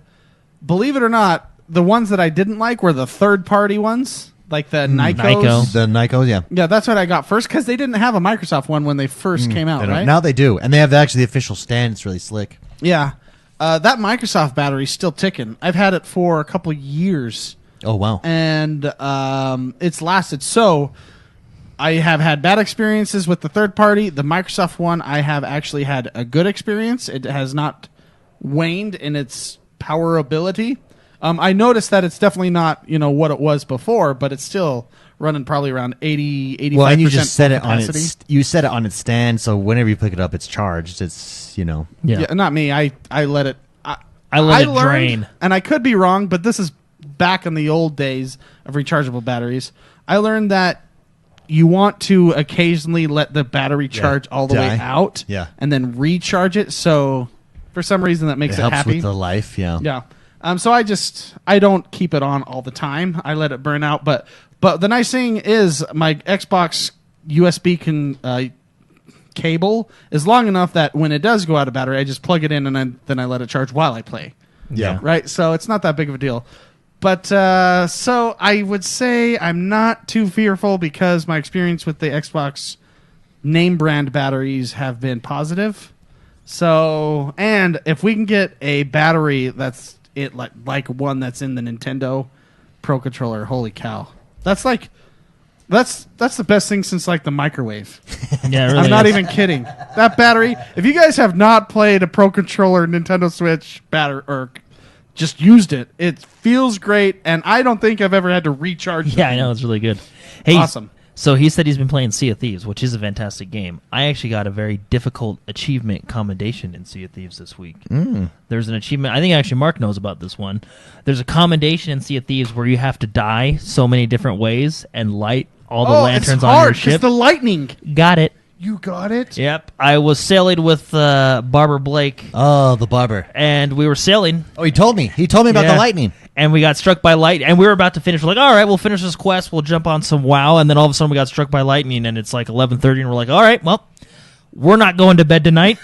believe it or not, the ones that I didn't like were the third-party ones. Like the Nikos. The Nikos, yeah. Yeah, that's what I got first because they didn't have a Microsoft one when they first came out, right? Now they do. And they have actually the official stand. It's really slick. Yeah. That Microsoft battery's still ticking. I've had it for a couple years. Oh, wow. And it's lasted. So I have had bad experiences with the third party. The Microsoft one, I have actually had a good experience. It has not waned in its power ability. I noticed that it's definitely not what it was before, but it's still running probably around 80-85%. Well, and you just set it capacity. on its stand, so whenever you pick it up, it's charged. It's Yeah. Not me. I let it. I let it learned, drain. and I could be wrong, but this is back in the old days of rechargeable batteries. I learned that you want to occasionally let the battery charge all the way out, and then recharge it. So for some reason that makes it helps happy with the life. Yeah. So I don't keep it on all the time. I let it burn out. But the nice thing is my Xbox USB cable is long enough that when it does go out of battery, I just plug it in and then I let it charge while I play. Yeah. Right. So it's not that big of a deal. But so I would say I'm not too fearful because my experience with the Xbox name brand batteries have been positive. So, and if we can get a battery that's like one that's in the Nintendo Pro Controller, holy cow. That's the best thing since like the microwave. Yeah, it really I'm not is. even kidding. That battery, if you guys have not played a Pro Controller Nintendo Switch battery or just used it, it feels great, and I don't think I've ever had to recharge Yeah, it. I know, it's really good. Hey, Awesome. So he said he's been playing Sea of Thieves, which is a fantastic game. I actually got a very difficult achievement commendation in Sea of Thieves this week. There's an achievement, I think actually Mark knows about this one. There's a commendation in Sea of Thieves where you have to die so many different ways and light all the lanterns it's on hard your 'cause ship. the lightning. Got it. You got it? Yep. I was sailing with Barbara Blake, Oh, the barber. and we were sailing. Oh, he told me. He told me about Yeah. the lightning. And we got struck by light, and we were about to finish. We're like, all right, we'll finish this quest. We'll jump on some WoW, and then all of a sudden we got struck by lightning, and it's like 11:30, and we're like, all right, well, we're not going to bed tonight.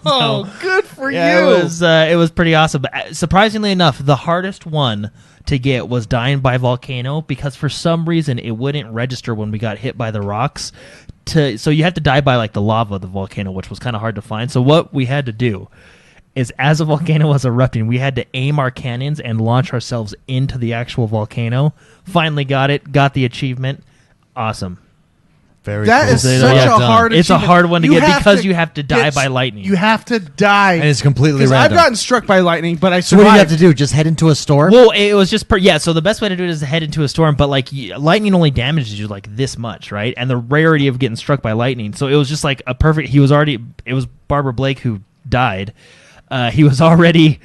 Oh, good for Yeah, you. it was pretty awesome. But surprisingly enough, the hardest one to get was dying by volcano because for some reason it wouldn't register when we got hit by the rocks. So you had to die by like the lava of the volcano, which was kind of hard to find. So what we had to do is, as a volcano was erupting, we had to aim our cannons and launch ourselves into the actual volcano. Finally got it, got the achievement. Awesome. Very That cool. is Yeah, such yeah. a hard It's a achievement. hard one to You get have because you have to die get- by lightning. You have to die. And it's completely 'Cause I've random. gotten struck by lightning, but I So what do you have survived. to do? Just head into a store? Well, it was just so the best way to do it is to head into a storm, but like lightning only damages you like this much, right? And the rarity of getting struck by lightning, so it was just like a perfect. It was Barbara Blake who died. He was already,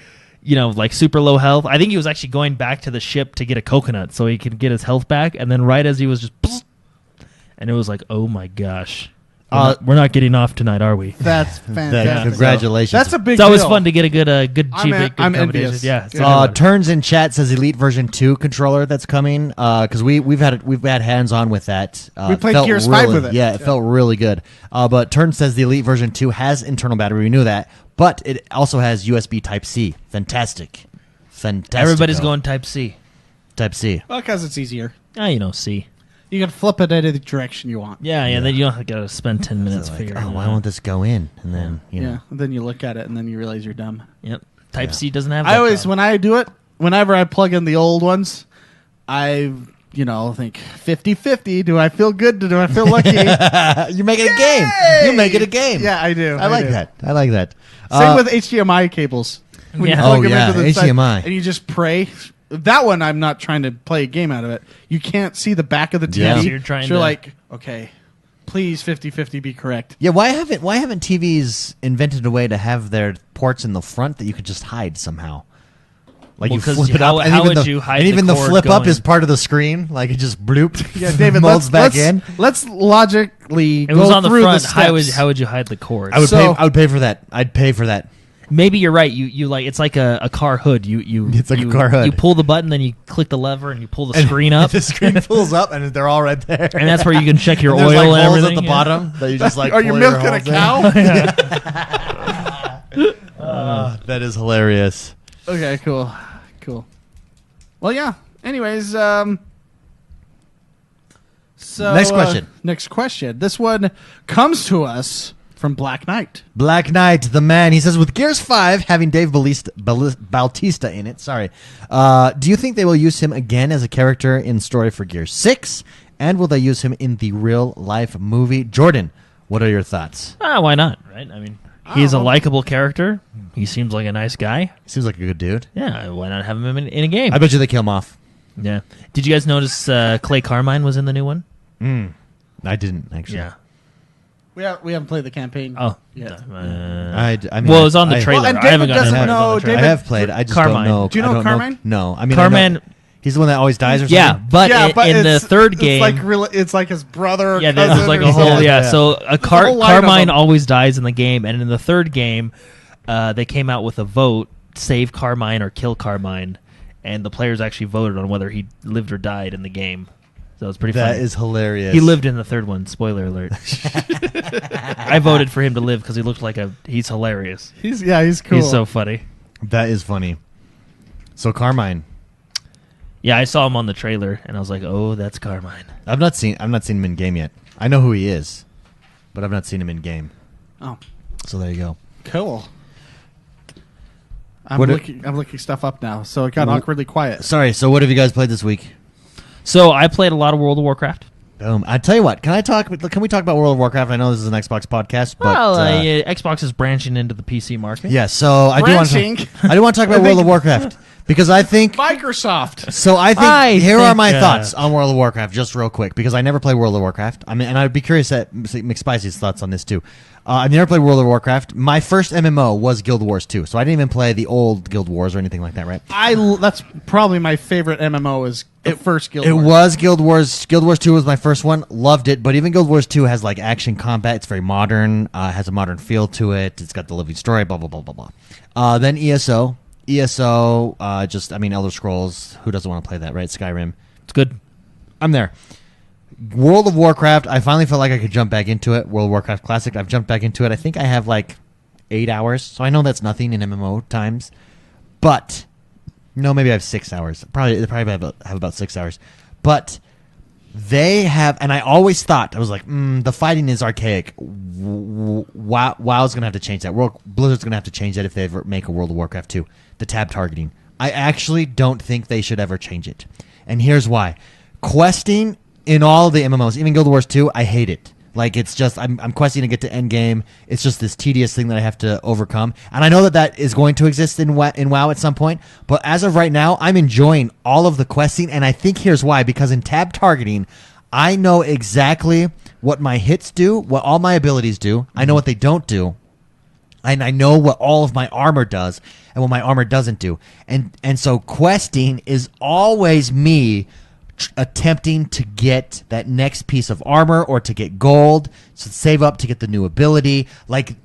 like super low health. I think he was actually going back to the ship to get a coconut so he could get his health back. And then right as he was just, and it was like, oh my gosh, we're not getting off tonight, are we? That's fantastic. Congratulations. That's a big It's always deal. fun to get a good achievement. I'm good envious. combination. Yeah. Yeah. Turns in chat says Elite version 2 controller that's coming because we've had hands on with that. We played Felt Gears 5 really- with it. Yeah, it felt really good. But Turns says the Elite version 2 has internal battery. We knew that, but it also has USB Type C. Fantastic. Everybody's going Type C. Type C. Well, because it's easier. C. You can flip it any direction you want. Yeah. Then you don't have to spend 10 minutes So figuring it why out. won't this go in? And then And then you look at it, and then you realize you're dumb. Yep. Type C doesn't have. I that always, problem. when I do it, whenever I plug in the old ones, I think 50-50. Do I feel good? Do I feel lucky? you make it a game. You make it a game. Yeah, I do. I like do. that. I like that. Same with HDMI cables. When Yeah. you plug Oh, them yeah, into the side HDMI. and you just pray. That one, I'm not trying to play a game out of it. You can't see the back of the TV. Yeah. So you're trying you're to- like, okay, please 50-50 be correct. Yeah, why haven't TVs invented a way to have their ports in the front that you could just hide somehow? Like Well, you 'cause flip it how- up, and how even would the, you hide and the even the cord flip up going? is part of the screen. Like it just bloop. Yeah, David, molds back in. Let's logically It was go on the through front. the How steps. would you hide the cord? I would So- pay for that. I'd pay for that. Maybe you're right. You like it's like a car hood. It's like a car hood. You pull the button, then you click the lever, and you pull the screen up, The screen pulls up, and they're all right there. and that's where you can check your And there's, oil like, and holes everything at the yeah. bottom that you just like. Are you pull your milking a holes in. cow? That is hilarious. Okay, cool. Well, yeah. Anyways, so Next question. Next question. This one comes to us from Black Knight. Black Knight, the man. He says, with Gears 5 having Dave Bautista in it, do you think they will use him again as a character in story for Gears 6? And will they use him in the real life movie? Jordan, what are your thoughts? Why not? Right? I mean, He's a likable character. He seems like a nice guy. Seems like a good dude. Yeah, why not have him in a game? I bet you they kill him off. Yeah. Did you guys notice Clay Carmine was in the new one? I didn't actually. Yeah. We haven't played the campaign. Oh, yet. I mean, well, it was on the trailer. Well, and I haven't David gotten doesn't it. know- I David- have played. I just Carmine. don't know. Do you know I don't Carmine? No, I mean Carmine. He's the one that always dies or something. Yeah, but in the third game, it's like his brother. Or yeah, cousin there's like or a whole something. yeah. So a whole line of Carmine them. always dies in the game, and in the third game, they came out with a vote: save Carmine or kill Carmine, and the players actually voted on whether he lived or died in the game. So it's pretty funny. That is hilarious. He lived in the third one. Spoiler alert. I voted for him to live because he looked like he's hilarious. He's cool. He's so funny. That is funny. So Carmine. Yeah, I saw him on the trailer, and I was like, "Oh, that's Carmine." I've not seen him in game yet. I know who he is, but I've not seen him in game. Oh, So there you go. cool. I'm What looking stuff up now, so it got awkwardly quiet. Sorry. So what have you guys played this week? So I played a lot of World of Warcraft. Boom. I tell you what. Can we talk about World of Warcraft? I know this is an Xbox podcast, but Xbox is branching into the PC market. yeah. So I do want Branching? to. I do want to talk about World of Warcraft because I think. Microsoft. So I think I are my think, thoughts on World of Warcraft, just real quick, because I never played World of Warcraft. I mean, and I'd be curious at McSpicy's thoughts on this too. I've never played World of Warcraft. My first MMO was Guild Wars 2, so I didn't even play the old Guild Wars or anything like that, right? That's probably my favorite MMO. Is the first Guild It Wars. was Guild Wars. Guild Wars 2 was my first one. Loved it, but even Guild Wars 2 has like action combat. It's very modern. Has a modern feel to it. It's got the living story. Blah blah blah blah blah. Then ESO. Elder Scrolls. Who doesn't want to play that, right? Skyrim. It's good. I'm there. World of Warcraft, I finally felt like I could jump back into it. World of Warcraft Classic, I've jumped back into it. I think I have like 8 hours, so I know that's nothing in MMO times. But, no, maybe I have 6 hours. Probably have about 6 hours. But they have, and I always thought, I was like, the fighting is archaic. WoW's going to have to change that. Blizzard's going to have to change that if they ever make a World of Warcraft 2. The tab targeting. I actually don't think they should ever change it. And here's why. Questing in all the MMOs, even Guild Wars 2, I hate it. Like, it's just, I'm questing to get to end game. It's just this tedious thing that I have to overcome. And I know that is going to exist in WoW at some point. But as of right now, I'm enjoying all of the questing. And I think here's why. Because in tab targeting, I know exactly what my hits do, what all my abilities do. I know what they don't do. And I know what all of my armor does and what my armor doesn't do. And so questing is always me attempting to get that next piece of armor or to get gold, so save up to get the new ability. Like,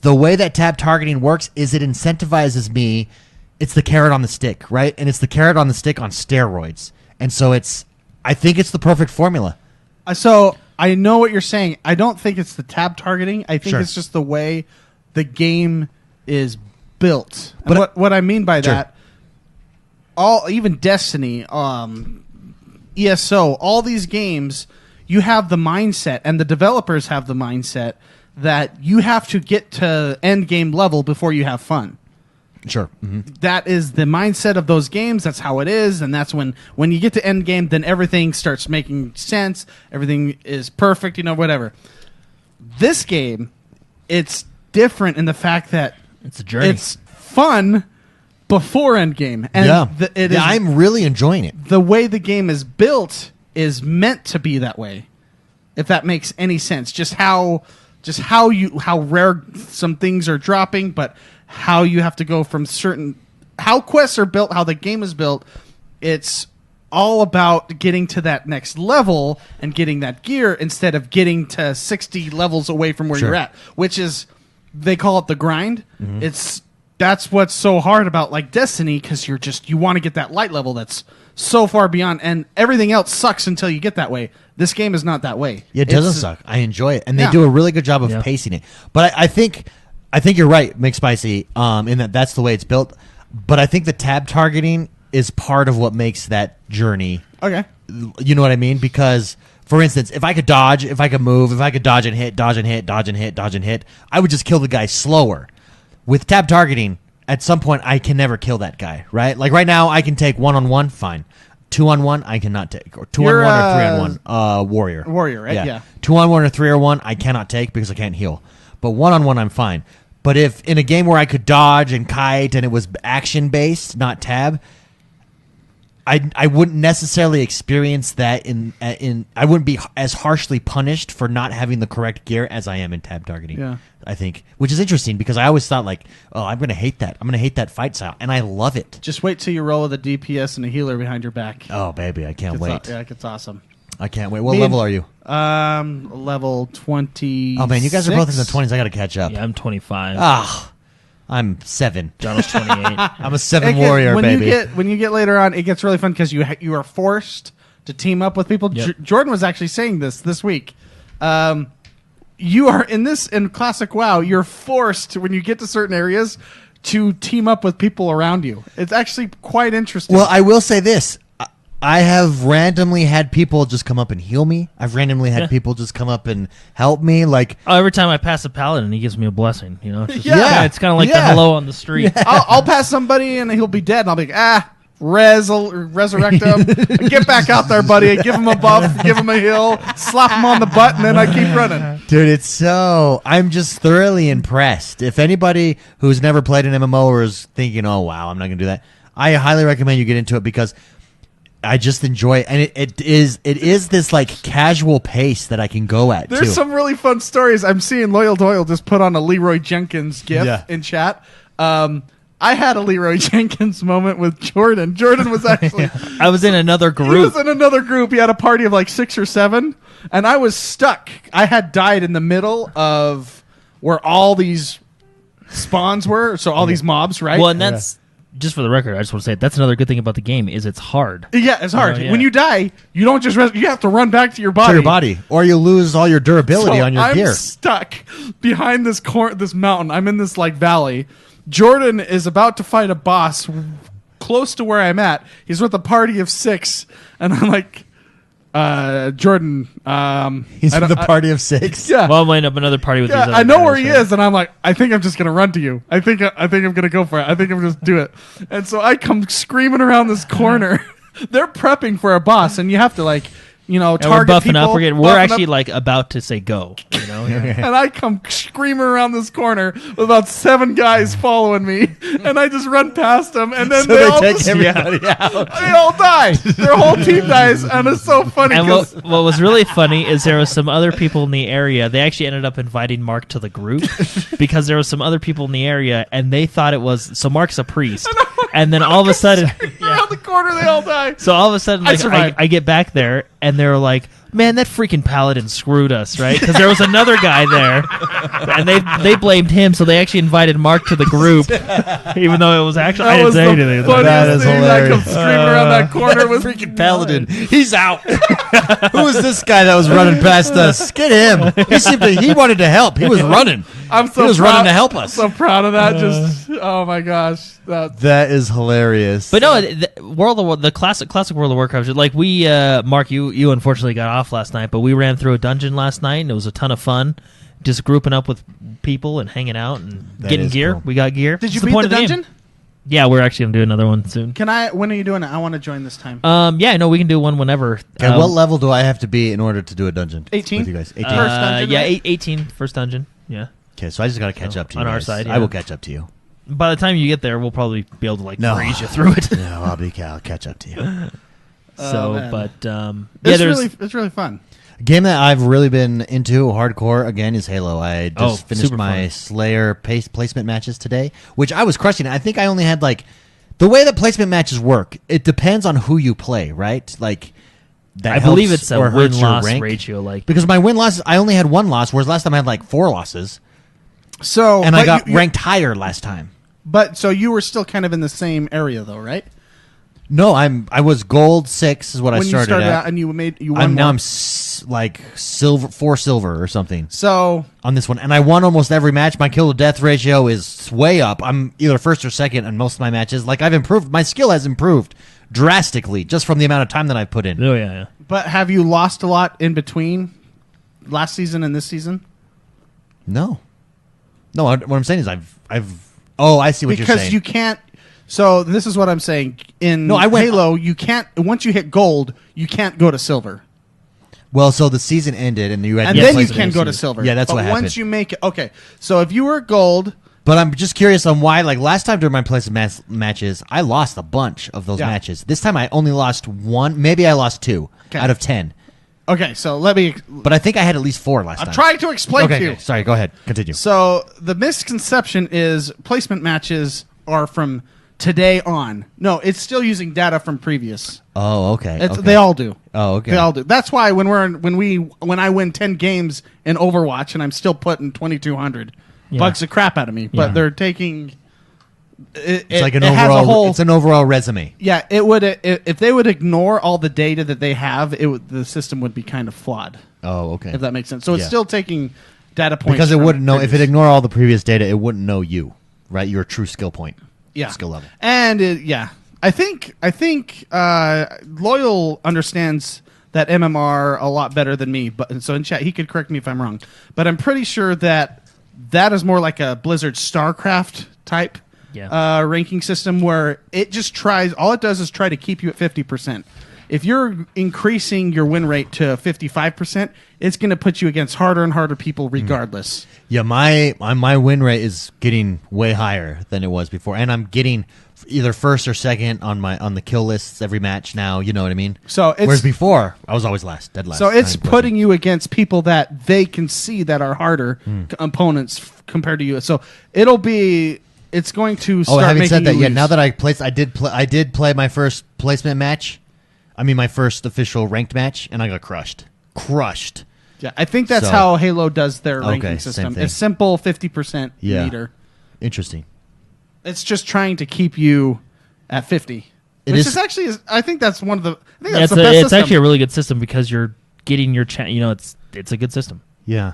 the way that tab targeting works is it incentivizes me. It's the carrot on the stick, right? And it's the carrot on the stick on steroids. And so I think it's the perfect formula. So I know what you're saying. I don't think it's the tab targeting. I think Sure. it's just the way the game is built. And But what I mean by Sure. that, even Destiny, ESO, all these games, you have the mindset, and the developers have the mindset that you have to get to end game level before you have fun. Sure. Mm-hmm. That is the mindset of those games. That's how it is, and that's when you get to end game, then everything starts making sense. Everything is perfect, whatever. This game, it's different in the fact that It's a journey. it's fun before end game, and I'm really enjoying it. the way the game is built is meant to be that way. If that makes any sense, just how rare some things are dropping, but how you have to go from how quests are built, how the game is built. It's all about getting to that next level and getting that gear instead of getting to 60 levels away from where Sure. you're at, which is, they call it the grind. Mm-hmm. That's what's so hard about like Destiny, because you want to get that light level that's so far beyond, and everything else sucks until you get that way. This game is not that way. Yeah, it doesn't suck. I enjoy it, and they Yeah. do a really good job of Yeah. pacing it. But I think you're right, McSpicy, in that's the way it's built. But I think the tab targeting is part of what makes that journey. Okay. You know what I mean? Because, for instance, if I could dodge, if I could move, if I could dodge and hit, I would just kill the guy slower. With tab targeting, at some point, I can never kill that guy, right? Like right now, I can take 1-on-1, fine. 2-on-1, I cannot take. Or 2-on-1 or 3-on-1, warrior. Warrior, right? Yeah. 2-on-1 or 3-on-1, I cannot take because I can't heal. But 1-on-1, I'm fine. But if in a game where I could dodge and kite and it was action based, not tab, I wouldn't necessarily experience that in I wouldn't be as harshly punished for not having the correct gear as I am in tab targeting. Yeah. I think, which is interesting because I always thought like, oh, I'm going to hate that. I'm going to hate that fight style, and I love it. Just wait till you roll with a DPS and a healer behind your back. Oh, baby, I can't wait. Yeah, it's awesome. I can't wait. What level are you? Level 20. Oh man, you guys are both in the 20s. I got to catch up. Yeah, I'm 25. Ah, I'm 7. John was 28. I'm a 7 warrior, baby. When you get later on, it gets really fun because you are forced to team up with people. Yep. Jordan was actually saying this week. You are in classic WoW. You're forced when you get to certain areas to team up with people around you. It's actually quite interesting. Well, I will say this. I have randomly had people just come up and heal me. I've randomly had people just come up and help me. Like, every time I pass a paladin, he gives me a blessing. You know, it's just, Yeah. it's kind of like the hello on the street. Yeah. I'll pass somebody and he'll be dead, and I'll be like, resurrect him. Get back out there, buddy. Give him a buff, give him a heal, slap him on the butt, and then I keep running. dude, I'm just thoroughly impressed. If anybody who's never played an MMO or is thinking, oh, wow, I'm not going to do that, I highly recommend you get into it because I just enjoy it. And it is this like casual pace that I can go at, There's too. some really fun stories. I'm seeing Loyal Doyle just put on a Leroy Jenkins gif in chat. I had a Leroy Jenkins moment with Jordan. Jordan was actually... I was in another group. He was in another group. He had a party of like 6 or 7, and I was stuck. I had died in the middle of where all these spawns were, so all these mobs, right? Well, and that's... Just for the record, I just want to say that's another good thing about the game is it's hard. Yeah, it's hard. Oh, yeah. When you die, you don't just rest. You have to run back to your body. Or you lose all your durability on your gear. I'm stuck behind this mountain. I'm in this like valley. Jordan is about to fight a boss close to where I'm at. He's with a party of 6, and I'm like, Jordan. He's with a party of 6. Yeah. Well, I'm lining up another party with these other I know guys, where he right? is, and I'm like, I think I'm just gonna run to you. I think I'm gonna go for it. I think I'm gonna just do it. And so I come screaming around this corner. They're prepping for a boss, and you have to like, target And we're buffing people. up. We're buffing actually up. like about to say go. You know. And I come screaming around this corner with about 7 guys following me, and I just run past them, and then So they all take just, everybody out. they all die. Their whole team dies, and it's so funny. And 'cause- what was really funny is there was some other people in the area. They actually ended up inviting Mark to the group because there was some other people in the area, and they thought it was so. Mark's a priest, and then all of a sudden, around the corner, they all die. so all of a sudden, I like, survived. I get back there, and they're like, "Man, that freaking paladin screwed us, right?" Because there was another guy there, and they blamed him, so they actually invited Mark to the group, even though it was actually I That didn't was say the anything. funniest That is thing. I come hilarious. screaming around that corner with Freaking paladin. He's out. Who was this guy that was running past us? Get him. He wanted to help. He was running. I'm so He was proud, running to help us. So proud of that. Just oh my gosh, That is hilarious. But no, the classic World of Warcraft. Like we, Mark, you unfortunately got off last night, but we ran through a dungeon last night, and it was a ton of fun. Just grouping up with people and hanging out and getting is gear. cool. We got gear. Did you It's beat point the of game. dungeon? Yeah, we're actually gonna do another one soon. Can I? When are you doing it? I want to join this time. Yeah, no, we can do one whenever. Okay, what level do I have to be in order to do a dungeon? 18? With you guys. 18. First dungeon, yeah, right? 18 first dungeon. Yeah. Okay, so I just got to catch up to you on our guys. side, I yeah. will catch up to you. By the time you get there, we'll probably be able to No. breeze you through it. No, I'll catch up to you. So, man. but yeah, It's really fun. A game that I've really been into hardcore again is Halo. I just finished super my fun. Slayer placement matches today, which I was crushing. I think I only had like the way that placement matches work. It depends on who you play, right? Like that. I believe helps it's a or hurts your win-loss rank. ratio. Like Because my win losses, I only had 1 loss, whereas last time I had like 4 losses, So and I but got you- ranked higher last time. But so you were still kind of in the same area though, right? No, I was gold 6 is what When I started, you started at. out and you won. Now more. I'm like silver, 4 silver or something. So On this one, and I won almost every match. My kill to death ratio is way up. I'm either first or second in most of my matches. Like I've improved, my skill has improved drastically just from the amount of time that I've put in. oh yeah. But have you lost a lot in between last season and this season? No. What I'm saying is Oh, I see what you're saying. Because you can't. So this is what I'm saying. In No, I went- Halo, you can't. Once you hit gold, you can't go to silver, Well, so the season ended, and you had and to then play you some can new go to season. silver. Yeah, that's but what happened. once you make it, okay. So if you were gold But I'm just curious on why. Like last time during my placement matches, I lost a bunch of those matches. This time I only lost one. Maybe I lost 2 out of 10. Okay, so let me. But I think I had at least 4 last time. I'm trying to explain to you. Okay, sorry. Go ahead. Continue. So the misconception is placement matches are from today on. No, it's still using data from previous. Oh, okay. They all do. Oh, okay. They all do. That's why when I win 10 games in Overwatch and I'm still putting 2,200, bugs the crap out of me. But they're taking. It's like an overall. It's an overall resume. Yeah, it would if they would ignore all the data that they have, the system would be kind of flawed. Oh, okay. If that makes sense. So it's still taking data points because it wouldn't know previous. if it ignored all the previous data. It wouldn't know you, right? Your true skill point. Skill level. And I think Loyal understands that MMR a lot better than me. But so in chat, he could correct me if I'm wrong. But I'm pretty sure that is more like a Blizzard StarCraft type ranking system where it just tries. All it does is try to keep you at 50%. If you're increasing your win rate to 55%, it's going to put you against harder and harder people regardless. Yeah, my win rate is getting way higher than it was before, and I'm getting either first or second on the kill lists every match now. You know what I mean? So whereas before I was always dead last. So it's putting you against people that they can see that are harder opponents compared to you. So it's going to start. Having making said that, you lose. now that I did play my first placement match. I mean, my first official ranked match, and I got crushed. Yeah, I think that's how Halo does their ranking system. thing. It's simple 50% meter. Interesting. It's just trying to keep you at 50. Which is actually, I think that's one of the. I think that's the best it's system. actually a really good system because you're getting your it's a good system. Yeah.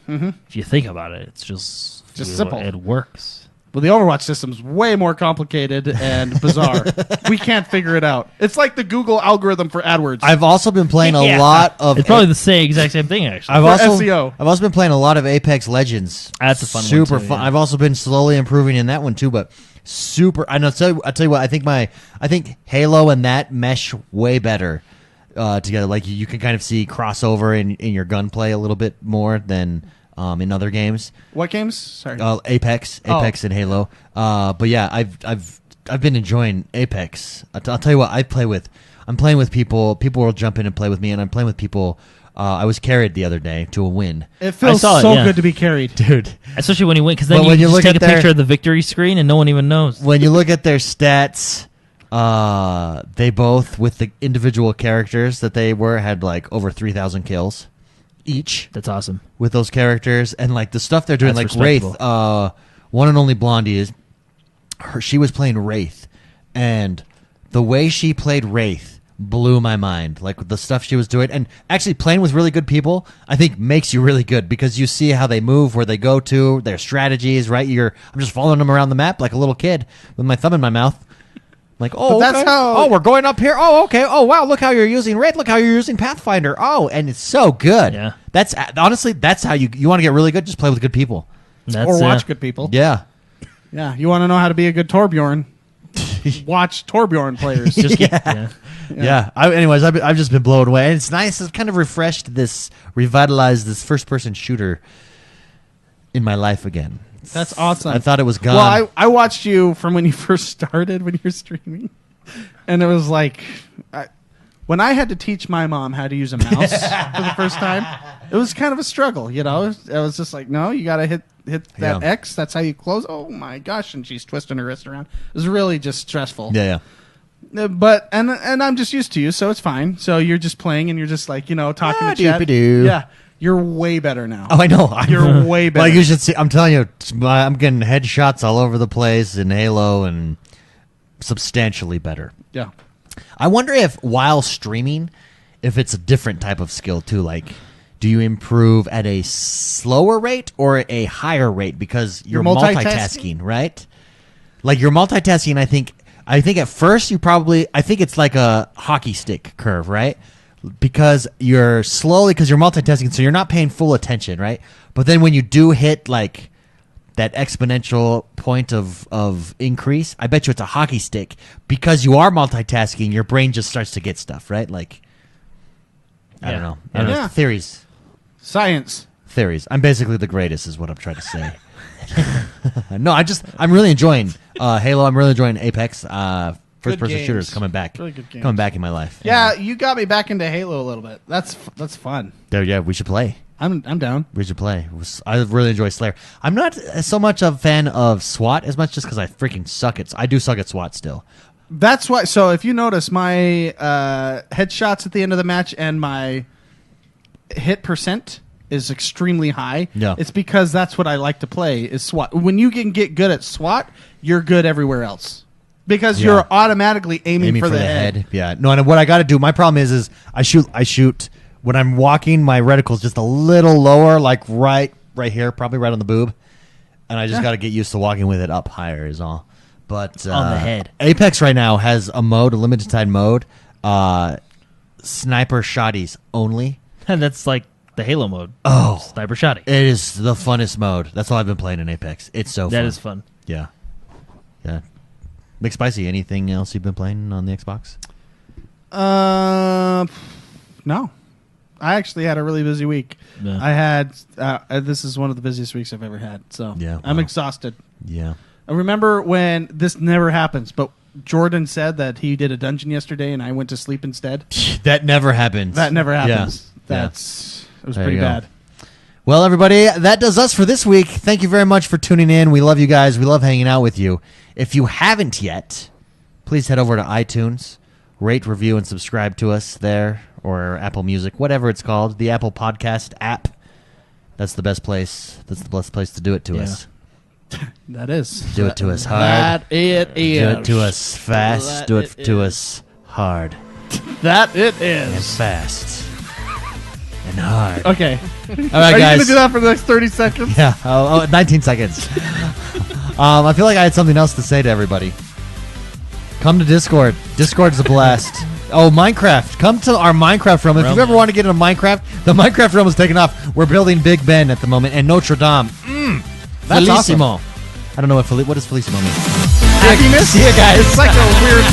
Mm-hmm. If you think about it, it's just simple. It works. Well, the Overwatch system's way more complicated and bizarre. We can't figure it out. It's like the Google algorithm for AdWords. I've also been playing a lot of. It's probably the exact same thing, actually. SEO. I've also been playing a lot of Apex Legends. That's a fun one. Super too, fun. yeah. I've also been slowly improving in that one too, but super. I tell you what. I think Halo and that mesh way better together. Like you can kind of see crossover in your gunplay a little bit more than. In other games. What games? Sorry. Apex and Halo. But yeah, I've been enjoying Apex. I'll tell you what. I'm playing with people. People will jump in and play with me, and I'm playing with people. I was carried the other day to a win. It feels good to be carried, dude. Especially when you win, because then when you look take at a picture of the victory screen, and no one even knows. When you look at their stats, they both with the individual characters that they had like over 3,000 kills. Each. That's awesome. With those characters and like the stuff they're doing, That's like Wraith, one and only Blondie she was playing Wraith, and the way she played Wraith blew my mind. Like the stuff she was doing, and actually playing with really good people, I think makes you really good because you see how they move, where they go to, their strategies. Right, I'm just following them around the map like a little kid with my thumb in my mouth. Like, that's how. Oh, we're going up here. Oh, okay. Oh, wow. Look how you're using Wraith. Look how you're using Pathfinder. Oh, and it's so good. Yeah. That's honestly, that's how you want to get really good. Just play with good people, or watch good people. Yeah. Yeah. You want to know how to be a good Torbjorn? Watch Torbjorn players. Yeah. Anyways, I've just been blown away. And it's nice. It's kind of revitalized this first-person shooter in my life again. That's awesome. I thought it was gone. Well, I watched you from when you first started when you were streaming, and it was like when I had to teach my mom how to use a mouse for the first time. It was kind of a struggle, you know. I was just like, no, you got to hit that X. That's how you close. Oh my gosh! And she's twisting her wrist around. It was really just stressful. Yeah. But and I'm just used to you, so it's fine. So you're just playing, and you're just like talking to chat. Yeah. You're way better now. Oh, I know. You're way better. Like you should see. I'm telling you, I'm getting headshots all over the place in Halo and substantially better. Yeah. I wonder if while streaming, if it's a different type of skill too. Like, do you improve at a slower rate or a higher rate because you're multitasking, right? Like you're multitasking. I think at first I think it's like a hockey stick curve, right? Because you're because you're multitasking, so you're not paying full attention, right? But then when you do hit like that exponential point of increase, I bet you it's a hockey stick because you are multitasking. Your brain just starts to get stuff, right? Like I don't know. Theories. Science. Theories. I'm basically the greatest, is what I'm trying to say. No, I'm really enjoying Halo. I'm really enjoying Apex. First-person shooters coming back. Really good games. Coming back in my life. Yeah, you got me back into Halo a little bit. That's fun. Yeah, we should play. I'm down. We should play. I really enjoy Slayer. I'm not so much a fan of SWAT as much just because I freaking suck at. I do suck at SWAT still. That's why. So if you notice, my headshots at the end of the match and my hit percent is extremely high. Yeah. It's because that's what I like to play is SWAT. When you can get good at SWAT, you're good everywhere else. Because you're automatically aiming for the head. Yeah. No, and what I got to do, my problem is I shoot when I'm walking, my reticle's just a little lower, like right here, probably right on the boob. And I just got to get used to walking with it up higher is all. But on the head. Apex right now has a limited time mode, sniper shotties only. And that's like the Halo mode. Oh. Sniper shotty. It is the funnest mode. That's all I've been playing in Apex. It's so fun. That is fun. Yeah. Yeah. McSpicy, anything else you've been playing on the Xbox? No. I actually had a really busy week. Yeah. I had this is one of the busiest weeks I've ever had. So I'm exhausted. Yeah. I remember when this never happens, but Jordan said that he did a dungeon yesterday and I went to sleep instead. That never happens. That never happens. Yeah. It was There pretty you go. bad. Well, everybody, that does us for this week. Thank you very much for tuning in. We love you guys. We love hanging out with you. If you haven't yet, please head over to iTunes, rate, review, and subscribe to us there, or Apple Music, whatever it's called, the Apple Podcast app. That's the best place. That's the best place to do it to us. That is. Do it to us hard. That it is. Do it to us fast. That Do it it to is. us hard. That it And is. fast. And hard. Okay. All right, Are you guys. going to do that for the next 30 seconds? Yeah. 19 seconds. I feel like I had something else to say to everybody. Come to Discord. Discord's a blast. Oh, Minecraft. Come to our Minecraft room. If you ever want to get into Minecraft, the Minecraft room is taken off. We're building Big Ben at the moment and Notre Dame. That's Felissimo. awesome. I don't know what does Felissimo mean. Happiness? See you guys. It's like a weird.